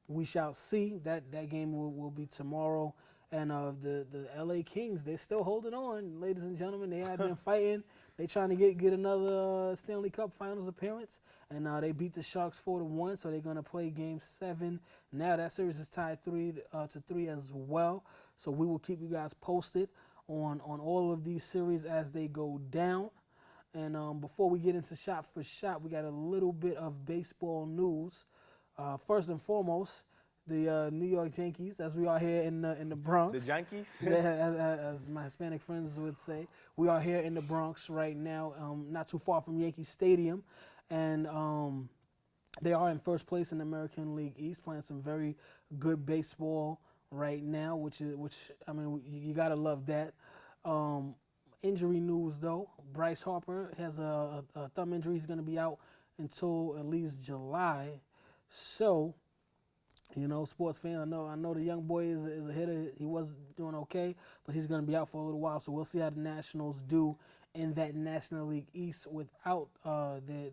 We shall see. That game will be tomorrow. And the LA Kings, they're still holding on, ladies and gentlemen. They have been fighting. They trying to get another Stanley Cup Finals appearance, and they beat the Sharks 4-1. So they're gonna play Game 7. Now that series is tied 3-3 as well. So we will keep you guys posted on all of these series as they go down. And before we get into shot for shot, we got a little bit of baseball news. First and foremost, the New York Yankees, as we are here in the Bronx. The Yankees? as my Hispanic friends would say. We are here in the Bronx right now, not too far from Yankee Stadium. And they are in first place in the American League East, playing some very good baseball right now, which I mean, you got to love that. Injury news, though. Bryce Harper has a thumb injury. He's going to be out until at least July. So, sports fans, I know the young boy is a hitter. He was doing okay, but he's going to be out for a little while. So we'll see how the Nationals do in that National League East without the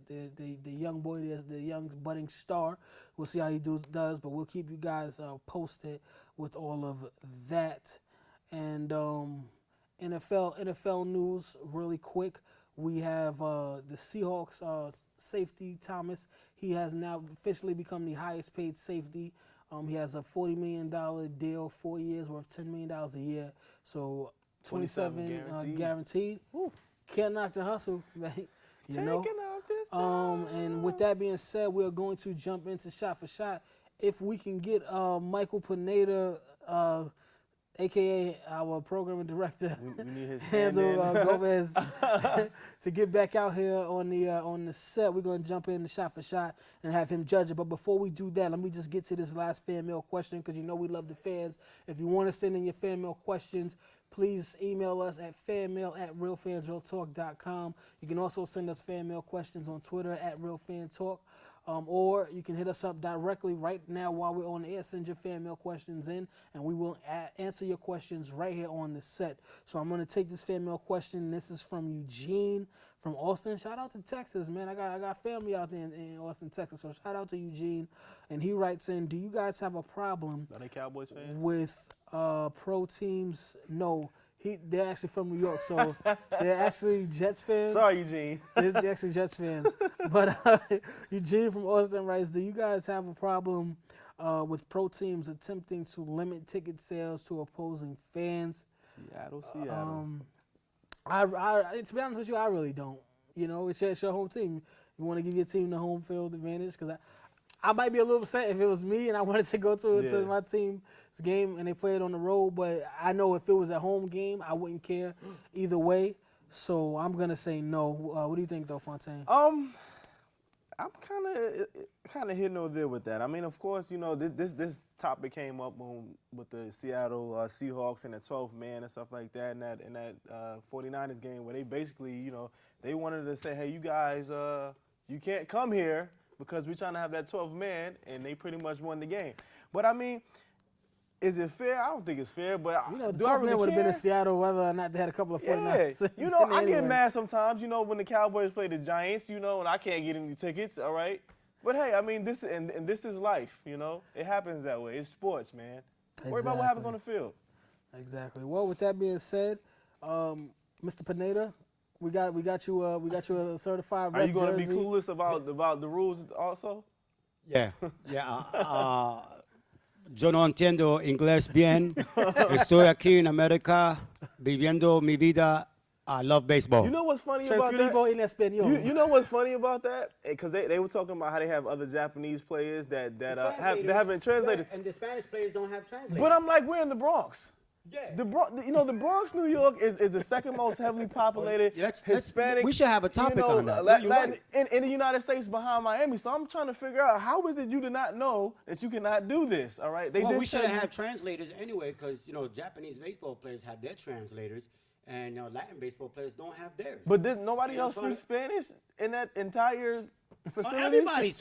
young boy, the young budding star. We'll see how he does, but we'll keep you guys posted with all of that. And NFL news really quick. We have the Seahawks safety Thomas. He has now officially become the highest paid safety. He has a $40 million deal, 4 years worth $10 million a year. So 27 guaranteed. Can't knock the hustle, right? Taking off this time. And with that being said, we are going to jump into shot for shot. If we can get Michael Pineda, a.k.a. our programming director, we need his Handle Gomez, to get back out here on the set. We're going to jump in the shot for shot and have him judge it. But before we do that, let me just get to this last fan mail question, because we love the fans. If you want to send in your fan mail questions, please email us at fanmail@realfansrealtalk.com. You can also send us fan mail questions on Twitter @realfantalk. Or you can hit us up directly right now while we're on the air. Send your fan mail questions in, and we will answer your questions right here on the set. So I'm going to take this fan mail question. This is from Eugene from Austin. Shout out to Texas, man. I got family out there in Austin, Texas. So shout out to Eugene. And he writes in, do you guys have a problem Are they Cowboys fans? with pro teams? No. They're actually from New York, so they're actually Jets fans. Sorry, Eugene. They're actually Jets fans. But Eugene from Austin writes, do you guys have a problem with pro teams attempting to limit ticket sales to opposing fans? Seattle. To be honest with you, I really don't. It's your home team. You want to give your team the home field advantage, because I might be a little upset if it was me and I wanted to go to my team's game and they play it on the road, but I know if it was a home game, I wouldn't care either way. So I'm gonna say no. What do you think, though, Fontaine? I'm kind of here nor there with that. I mean, of course, this topic came up with the Seattle Seahawks and the 12th man and stuff like that, in that 49ers game, where they basically, they wanted to say, hey, you guys, you can't come here because we're trying to have that 12th man, and they pretty much won the game. But I mean, is it fair? I don't think it's fair, but You know, the do I 12th really man would have been in care? Seattle whether or not they had a couple of 49ers. Yeah, you know, I get mad sometimes, you know, when the Cowboys play the Giants, you know, and I can't get any tickets, all right? But hey, I mean, this is life, you know? It happens that way. It's sports, man. Worry about what happens on the field. Exactly. Well, with that being said, Mr. Pineda, we got you a certified Are rep you going to be jersey. clueless about the rules also? Yeah. Yo no entiendo inglés bien. Estoy aquí en América viviendo mi vida. I love baseball. You know what's funny about that? Transcribo en español. You know what's funny about that? Because they were talking about how they have other Japanese players that have been translated. And the Spanish players don't have translators. But I'm like, we're in the Bronx. Yeah. The Bronx, New York is the second most heavily populated Hispanic. We should have a topic on that. You're Latin, right. in the United States behind Miami. So I'm trying to figure out how is it you did not know that you cannot do this, all right? We should have had translators anyway because, Japanese baseball players have their translators and Latin baseball players don't have theirs. But nobody else speaks Spanish in that entire facility? Everybody.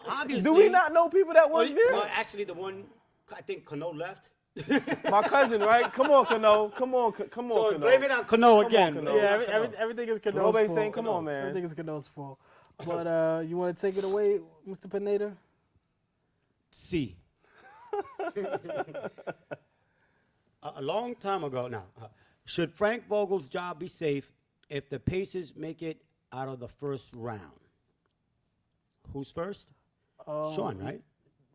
Obviously. Do we not know people that work there? Well, actually, the one, I think Cano left. My cousin, right? Come on, Cano. Come on, So Cano. blame it on Cano again. Cano. Yeah, everything is Cano's fault. Nobody's saying, come on, man. Everything is Cano's fault. But you want to take it away, Mr. Pineda? See. A long time ago now, should Frank Vogel's job be safe if the Pacers make it out of the first round? Who's first? Sean, right?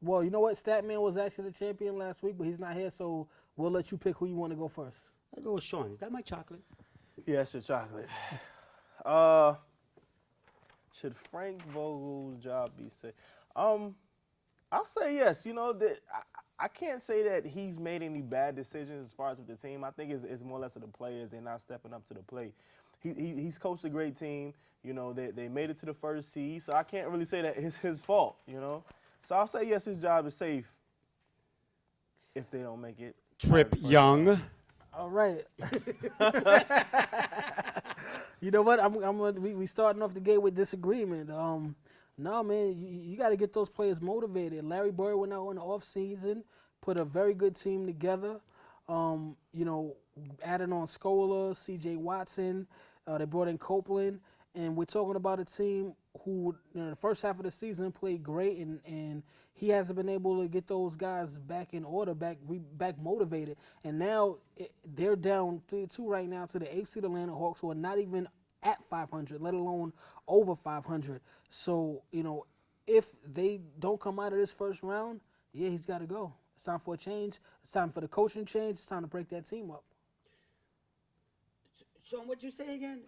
Well, you know what? Statman was actually the champion last week, but he's not here, so we'll let you pick who you want to go first. I'll go with Sean. Is that my chocolate? Yeah, it's your chocolate. Should Frank Vogel's job be safe? I'll say yes. I can't say that he's made any bad decisions as far as with the team. I think it's more or less of the players and not stepping up to the plate. He's coached a great team. They made it to the first seed, so I can't really say that it's his fault, So I'll say yes, his job is safe if they don't make it. Trip Young. All right. You know what? We starting off the gate with disagreement. No, man, you got to get those players motivated. Larry Bird went out in the offseason, put a very good team together. Added on Scola, C.J. Watson. They brought in Copeland. And we're talking about a team who, the first half of the season played great, and he hasn't been able to get those guys back in order, back motivated. And now they're down 3-2 right now to the 8th seed Atlanta Hawks, who are not even at 500, let alone over 500. So, if they don't come out of this first round, yeah, he's got to go. It's time for a change. It's time for the coaching change. It's time to break that team up. Sean, what'd you say again?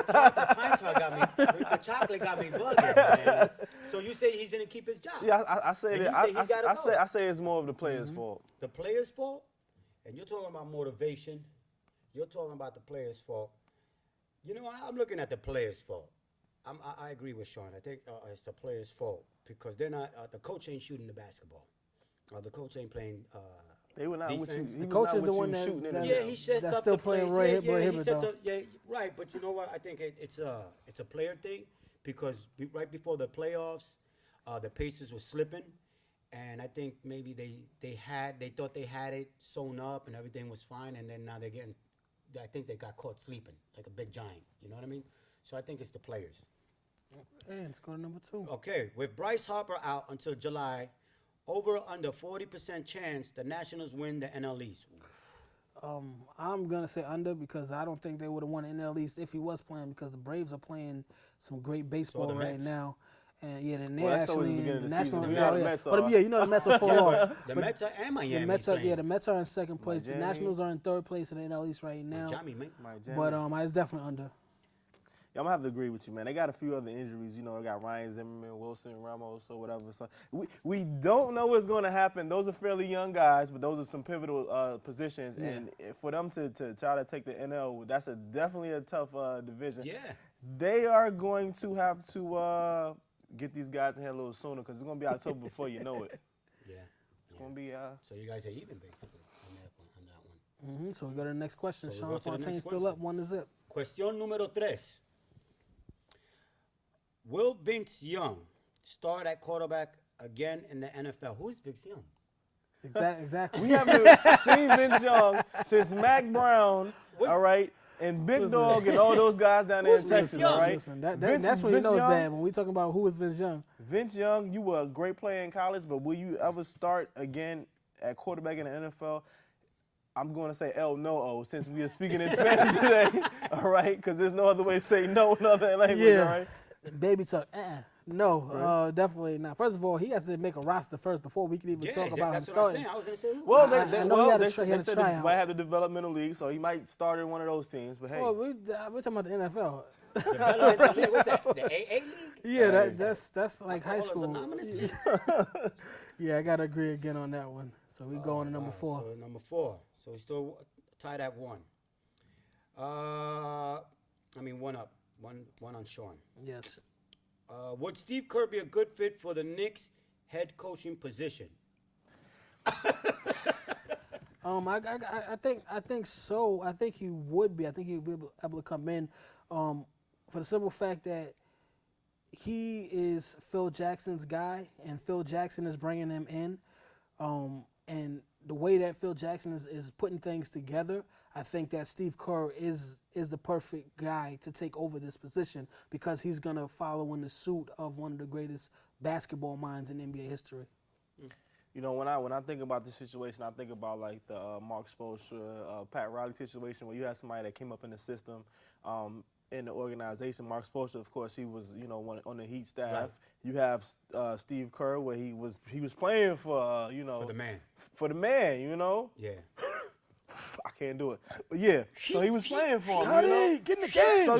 The chocolate got me bugging, man. So you say he's going to keep his job? Yeah, I say And that. I say it's more of the players' fault. The players' fault? And you're talking about motivation. You're talking about the players' fault. I'm looking at the players' fault. I agree with Sean. I think it's the players' fault because they're not. The coach ain't shooting the basketball. The coach ain't playing. They were not with you. The coach is the one that he sets that's up still the playing plays. Roy Hibbert, though. Right. But you know what? I think it's a player thing because right before the playoffs, the Pacers were slipping, and I think maybe they thought they had it sewn up and everything was fine, and then now they're getting. I think they got caught sleeping like a big giant. You know what I mean? So I think it's the players. Hey, let's go to number 2. Okay, with Bryce Harper out until July, over or under 40% chance the Nationals win the NL East. I'm going to say under because I don't think they would have won the NL East if he was playing because the Braves are playing some great baseball right now. And yeah, then they're actually in the National League. The Mets are full off. The Mets are and Miami. The Mets are in second place. The Nationals are in third place in the NL East right now. But it's definitely under. Yeah, I'm gonna have to agree with you, man. They got a few other injuries. They got Ryan Zimmerman, Wilson Ramos, or whatever. So we don't know what's going to happen. Those are fairly young guys, but those are some pivotal positions. Yeah. And for them to try to take the NL, that's definitely a tough division. Yeah. They are going to have to get these guys in here a little sooner because it's going to be October before you know it. Yeah. It's going to be. So you guys are even basically on that one. Mm-hmm. So we go to the next question. Sean Fontaine's still up 1-0. Cuestión número 3. Will Vince Young start at quarterback again in the NFL? Who's Vince Young? Exactly. We haven't seen Vince Young since Mac Brown, all right, and Big Dog and all those guys down there in Texas, all right? Listen, that's when you know it's bad, when we talking about who is Vince Young. Vince Young, you were a great player in college, but will you ever start again at quarterback in the NFL? I'm going to say El No, since we are speaking in Spanish today, all right? Because there's no other way to say no in other language, all right? Baby talk. No, definitely not. First of all, he has to make a roster first before we can even talk about him that's what I'm starting. saying. I was going to say, Well, I know he they said he might have the developmental league, so he might start in one of those teams. But hey, Well, we're talking about the NFL. developmental league. What's that? The AA league? Yeah, that's like high Alcohol is school. anonymous? Yeah, I gotta agree again on that one. So we go on to number 4. So number 4. So we still tied at 1. One up. One on Sean. Yes. Would Steve Kerr be a good fit for the Knicks head coaching position? I think so. I think he would be. I think he would be able to come in, for the simple fact that he is Phil Jackson's guy, and Phil Jackson is bringing him in, and the way that Phil Jackson is putting things together, I think that Steve Kerr is the perfect guy to take over this position because he's gonna follow in the suit of one of the greatest basketball minds in NBA history. you know, when I think about this situation, I think about like the Mark Spoelstra, Pat Riley situation, where you had somebody that came up in the system, in the organization. Mark Spoelstra, of course, he was on the Heat staff. Right. You have Steve Kerr, where he was playing for For the man. for the man, Yeah. I can't do it, but yeah. So he was playing for him. Shawty, get in the game. So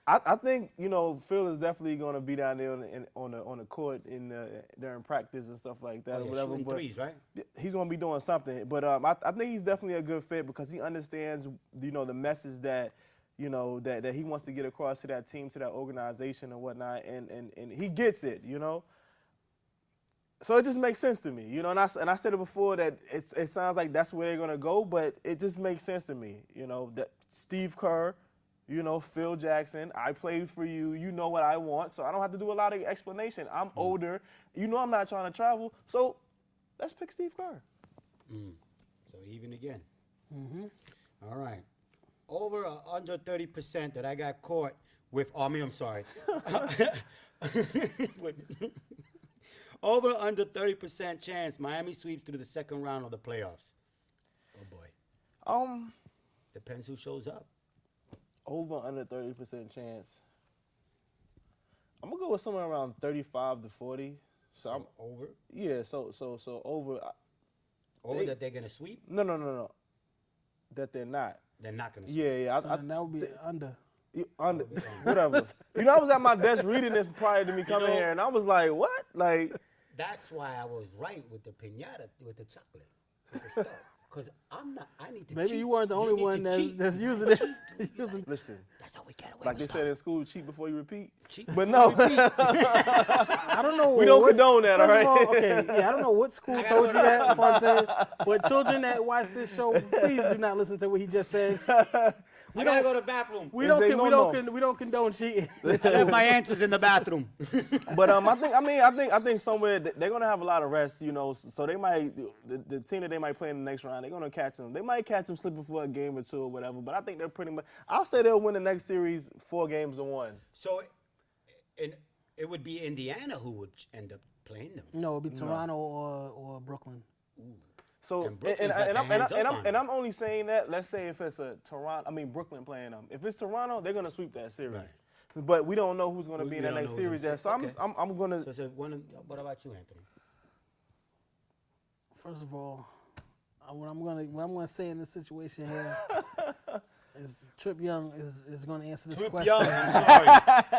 I think Phil is definitely going to be down there on the court during practice and stuff like that or whatever. Shooting But threes, right? he's going to be doing something. But I think he's definitely a good fit because he understands the message that that he wants to get across to that team, to that organization and whatnot, and he gets it. So it just makes sense to me, and I said it before that it sounds like that's where they're gonna go, but it just makes sense to me, that Steve Kerr, Phil Jackson, I played for you, you know what I want, so I don't have to do a lot of explanation. I'm older, I'm not trying to travel, so let's pick Steve Kerr. So even again. All right. Over or under 30% that I got caught with. I'm sorry. Over or under 30% chance Miami sweeps through the second round of the playoffs. Oh boy. Depends who shows up. Over under 30% chance. I'm gonna go with somewhere around 35 to 40. So I'm over. Yeah. So over. Over that they're gonna sweep. No. That they're not. They're not gonna sweep. Yeah. So then that would be under. Under whatever. I was at my desk reading this prior to me coming here, and I was like, what? Like. That's why I was right with the piñata, with the chocolate, with the stuff. Because I need to Maybe cheat. you weren't the only one that's using it. Listen. That's how we get away Like with they said in school, cheat before you repeat. Cheat But before no. you repeat. I don't know. We don't condone that, all First right? of all, okay, I don't know what school told you that, Fontaine, but children that watch this show, please do not listen to what he just said. We gotta go to the bathroom. We It's a don't condone cheating. I left my answers in the bathroom. But I think somewhere they're gonna have a lot of rest, so they might the team that they might play in the next round, they're gonna catch them. They might catch them slipping for a game or two or whatever. But I think they're pretty much. I'll say they'll win the next series 4-1. So, it would be Indiana who would end up playing them. No, it'd be Toronto or Brooklyn. So And Brooklyn's got their hands up on and I'm only saying that. Let's say if it's Brooklyn playing them. If it's Toronto, they're gonna sweep that series. Right. But we don't know who's gonna be We in that don't next know who's series. in There, so okay. I'm gonna. So what about you, Anthony? First of all, what I'm gonna say in this situation here is Trip Young is gonna answer this Trip question. Young, I'm sorry.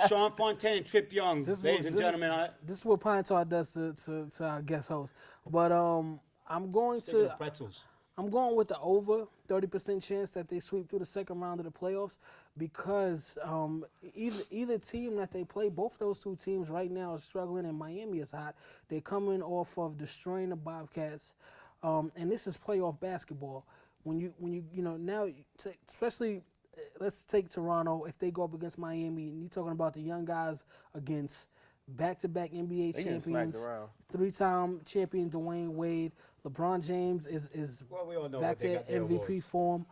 Sean Fontaine, Trip Young. Ladies and gentlemen, This is what Pine Tar does to our guest host. But I'm going speaking of pretzels. I'm going with the over 30% chance that they sweep through the second round of the playoffs because either team that they play, both those two teams right now are struggling, and Miami is hot. They're coming off of destroying the Bobcats, and this is playoff basketball. When you now, especially let's take Toronto, if they go up against Miami, and you're talking about the young guys against back-to-back NBA They getting smacked champions, around. 3-time champion Dwayne Wade. LeBron James is Well, we all know back what they to got their MVP awards. form.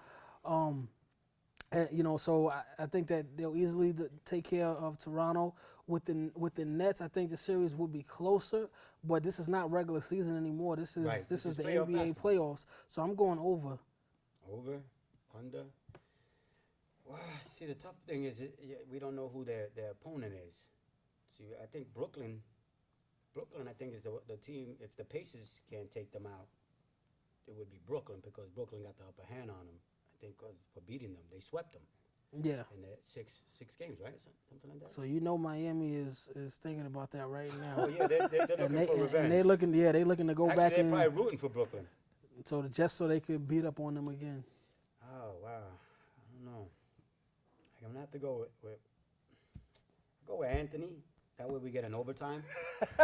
So I think that they'll easily take care of Toronto. With the Nets, I think the series will be closer, but this is not regular season anymore. This is Right. this is the playoff NBA basketball. playoffs. So I'm going over. Over, under. Well, see, the tough thing is we don't know who their opponent is. See, I think Brooklyn, I think is the team. If the Pacers can't take them out, it would be Brooklyn because Brooklyn got the upper hand on them. I think 'cause for beating them, they swept them Yeah. in the six games, right? Something like that. So Miami is thinking about that right now. Oh yeah, they're looking and for revenge. they're looking to go Actually, back they're in. probably rooting for Brooklyn. So they could beat up on them again. Oh wow, I don't know. I'm gonna have to go with Anthony. That way we get an overtime,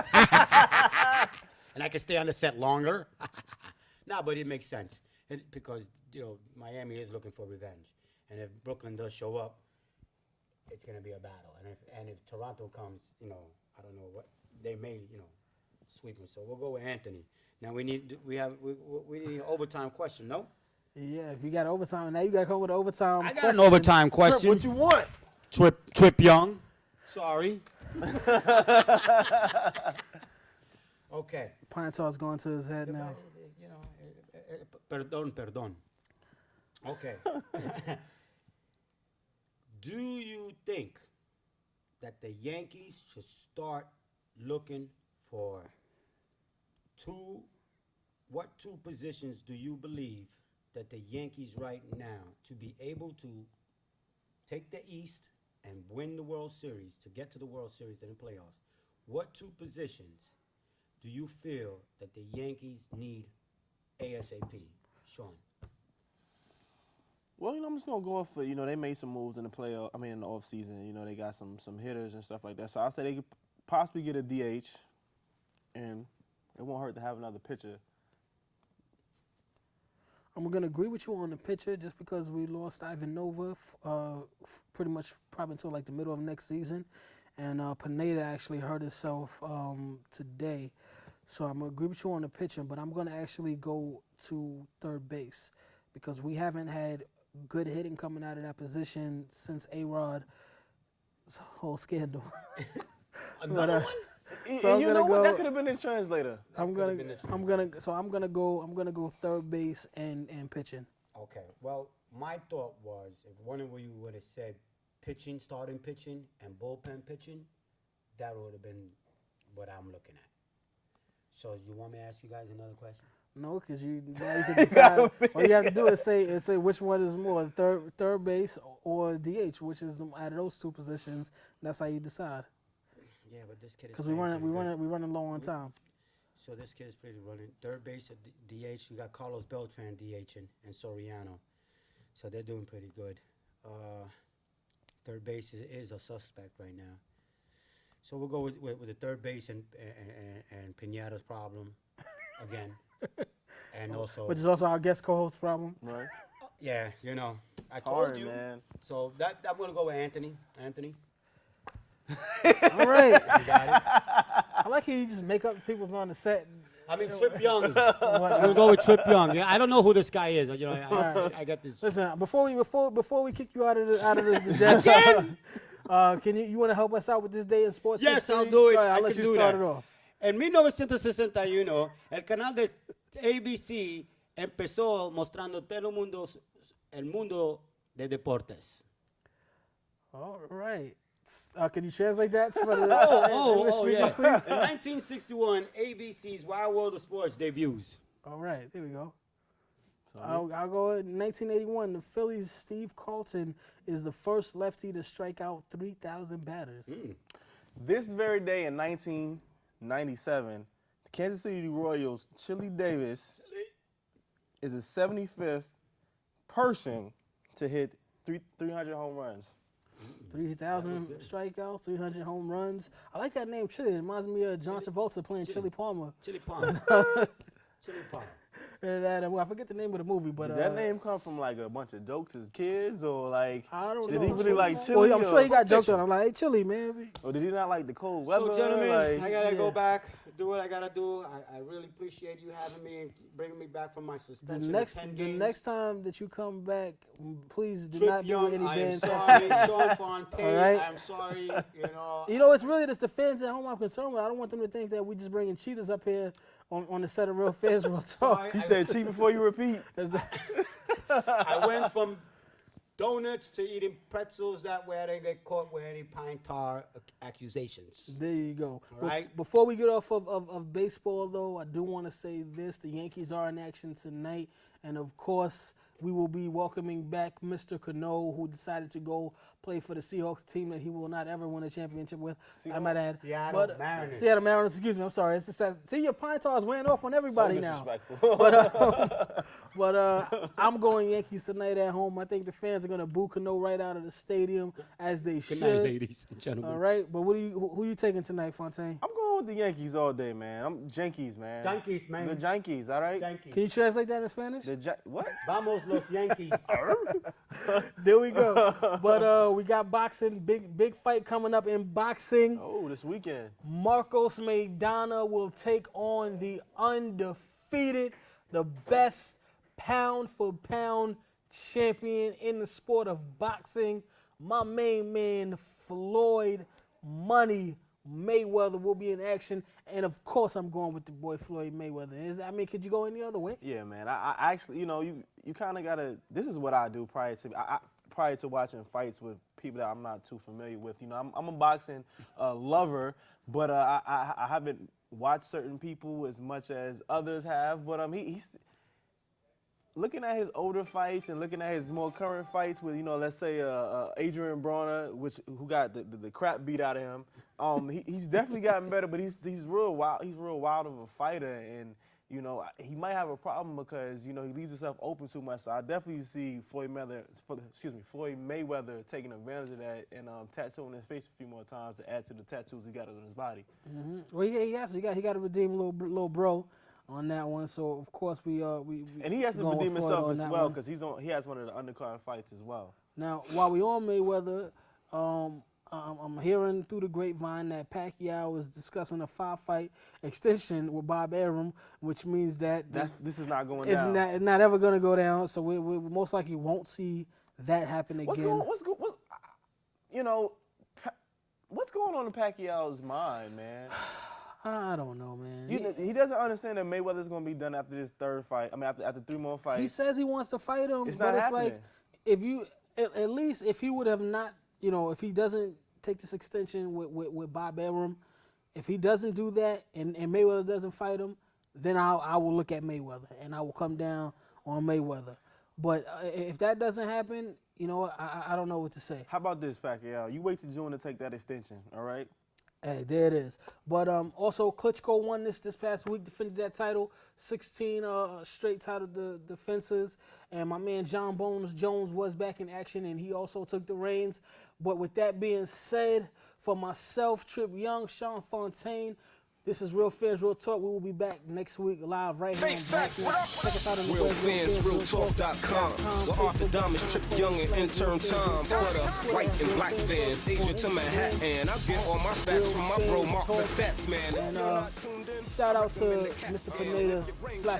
and I can stay on the set longer. No, but it makes sense because Miami is looking for revenge, and if Brooklyn does show up, it's gonna be a battle. And if Toronto comes, I don't know what they may sweep them. So we'll go with Anthony. Now we need an overtime question. No. Yeah, if you got overtime, now you got to come with an overtime. I got an overtime question. What you want? Trip Young. Sorry. Okay. Pine Tar's going to his head now. Perdón. Okay. Do you think that the Yankees should start looking for what two positions do you believe that the Yankees right now to be able to take the East and win the World Series, to get to the World Series and the playoffs? What two positions do you feel that the Yankees need ASAP? Sean. Well, I'm just gonna go off for they made some moves in the in the off season. They got some hitters and stuff like that. So I'll say they could possibly get a DH, and it won't hurt to have another pitcher. I'm going to agree with you on the pitcher just because we lost Ivan Nova pretty much probably until like the middle of next season. And Pineda actually hurt himself today. So I'm going to agree with you on the pitcher, but I'm going to actually go to third base because we haven't had good hitting coming out of that position since A-Rod's whole scandal. Another one? So And you know what? That could have been the translator. I'm gonna go third base and pitching. Okay. Well, my thought was if one of you would have said pitching, starting pitching, and bullpen pitching, that would have been what I'm looking at. So you want me to ask you guys another question? No, because you can decide. All you have to do is say which one is more, third base or DH, which is out of those two positions. That's how you decide. Yeah, but this kid is Because we running low on time. So this kid is pretty running. Third base, DH, we got Carlos Beltran DHing and Soriano. So they're doing pretty good. Third base is a suspect right now. So we'll go with the third base and Pineda's problem again. And also, Which is also our guest co-host problem. Right. yeah, I told Hard, you. man. So I'm going to go with Anthony. Anthony. All right. You got it. I like how you just make up people's on the set. I mean, Trip Young. I'm going to go with Trip Young. Yeah, I don't know who this guy is. I got this. Listen, before we kick you out of the desk, can you want to help us out with this day in sports? Yes, history? I'll do it. Go ahead, I'll I let can you do start that. it off. En 1961, el canal de ABC empezó mostrando el mundo de deportes. All right. Can you translate that for the English yeah. speakers, please? In 1961, ABC's Wild World of Sports debuts. All right, there we go. So I'll go in 1981. The Phillies' Steve Carlton is the first lefty to strike out 3,000 batters. this very day in 1997, the Kansas City Royals' Chili Davis is the 75th person to hit 300 home runs. 3,000 strikeouts, 300 home runs. I like that name, Chili. It reminds me of John Travolta playing Chili Palmer. Chili Palmer. Chili Palmer. Well, I forget the name of the movie, but Did that name come from like a bunch of jokes as kids, or like I don't did know. he really like chili? Well, I'm sure he got joked on. I'm like, hey, chili, man. Or did he not like the cold weather? So, gentlemen, like, I gotta go back, do what I gotta do. I really appreciate you having me and bringing me back from my The suspension. the next time that you come back, please do Trip not do Young, any I am dance. sorry. Sean Fontaine, All right. I'm sorry. It's really just the fans at home I'm concerned with. I don't want them to think that we just bringing cheaters up here on the set of Real Fans Real Talk. he said, "Cheat before you repeat." I went from donuts to eating pretzels. That way I didn't get caught with any pine tar accusations. There you go. All right. Before we get off of baseball, though, I do want to say this. The Yankees are in action tonight. And, of course, we will be welcoming back Mr. Cano, who decided to go play for the Seahawks team that he will not ever win a championship with. I might add. Seattle Mariners. Seattle Mariners, excuse me. I'm sorry. It's just, see, your pine tar is wearing off on everybody So now. disrespectful. But I'm going Yankees tonight at home. I think the fans are going to boo Cano right out of the stadium, as they should. Good night, ladies and gentlemen. All right. But who you taking tonight, Fontaine? I'm going with the Yankees all day, man. I'm Yankees, man. Yankees, man. The Yankees, all right. Yankees. Can you translate that in Spanish? What? Vamos los Yankees. There we go. But we got boxing, big fight coming up in boxing. Oh, this weekend. Marcos Maidana will take on the undefeated, the best pound-for-pound champion in the sport of boxing. My main man, Floyd Money Mayweather, will be in action. And, of course, I'm going with the boy Floyd Mayweather. Could you go any other way? Yeah, man. I actually, you kind of got to, this is what I do prior to watching fights with people that I'm not too familiar with. I'm a boxing lover, but I haven't watched certain people as much as others have. But he's looking at his older fights and looking at his more current fights with, let's say Adrian Brawner, who got the crap beat out of him. He's definitely gotten better, but he's real wild. He's real wild of a fighter, and he might have a problem because he leaves himself open too much. So I definitely see Floyd Mayweather taking advantage of that and tattooing his face a few more times to add to the tattoos he got on his body. Mm-hmm. Well, he got to redeem little bro on that one. So of course we and he has to redeem himself as well because he has one of the undercard fights as well. Now while we on Mayweather, I'm hearing through the grapevine that Pacquiao is discussing a 5-fight extension with Bob Arum, which means that this is not going down. It's not ever going to go down. So we most likely won't see that happen again. What's going on in Pacquiao's mind, man? I don't know, man. He doesn't understand that Mayweather's going to be done after this third fight. I mean, after 3 more fights. He says he wants to fight him, it's but not it's happening. like if you at least if he would have not, if he doesn't take this extension with Bob Arum, if he doesn't do that and Mayweather doesn't fight him, then I will look at Mayweather and I will come down on Mayweather. But if that doesn't happen, I don't know what to say. How about this, Pacquiao? You wait till June to take that extension, all right? Hey, there it is. But also, Klitschko won this past week, defended that title, 16 straight title defenses. And my man John Bones Jones was back in action, and he also took the reins. But with that being said, for myself, Trip Young, Sean Fontaine, this is Real Fans Real Talk. We will be back next week live right here on Blacknet. Check us out on the Real web, Fans Real Talk.com. With Arthur Diamond, Trip Young, and intern Tom. For the white and black fans, Asia to Manhattan. I get all my facts from my bro Mark the Stats Man. And shout out to Mr. Pineda,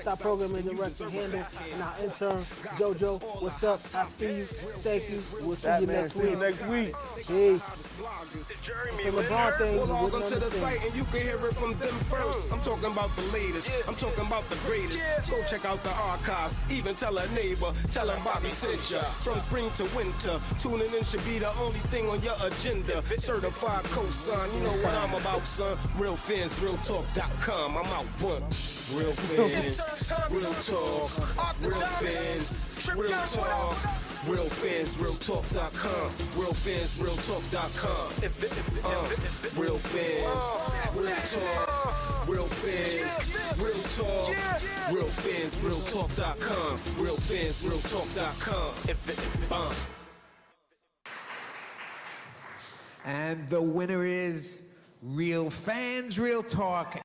/ our program and director handle, and our intern JoJo. What's up? I see you. Thank you. We'll see you next See you week. next week. Peace. It's a LeBron thing. Well, log You on to the understand. site and you can hear it from them first. I'm talking about the latest. I'm talking about the greatest. Go check out the archives. Even tell a neighbor. Tell him Bobby sent ya. From spring to winter, tuning in should be the only thing on your agenda. Certified co-sign. You know what I'm about, son. Real Fans, realtalk.com. I'm out one. Real Fans, Real Talk. Real Fans, Real Talk. Real Fans, realtalk.com. Real Fans, realtalk.com. Real Fans, Real Talk. Real Fans, Real Talk. Real Fans, realtalk.com. Real Fans, realtalk.com. And the winner is Real Fans Real Talk.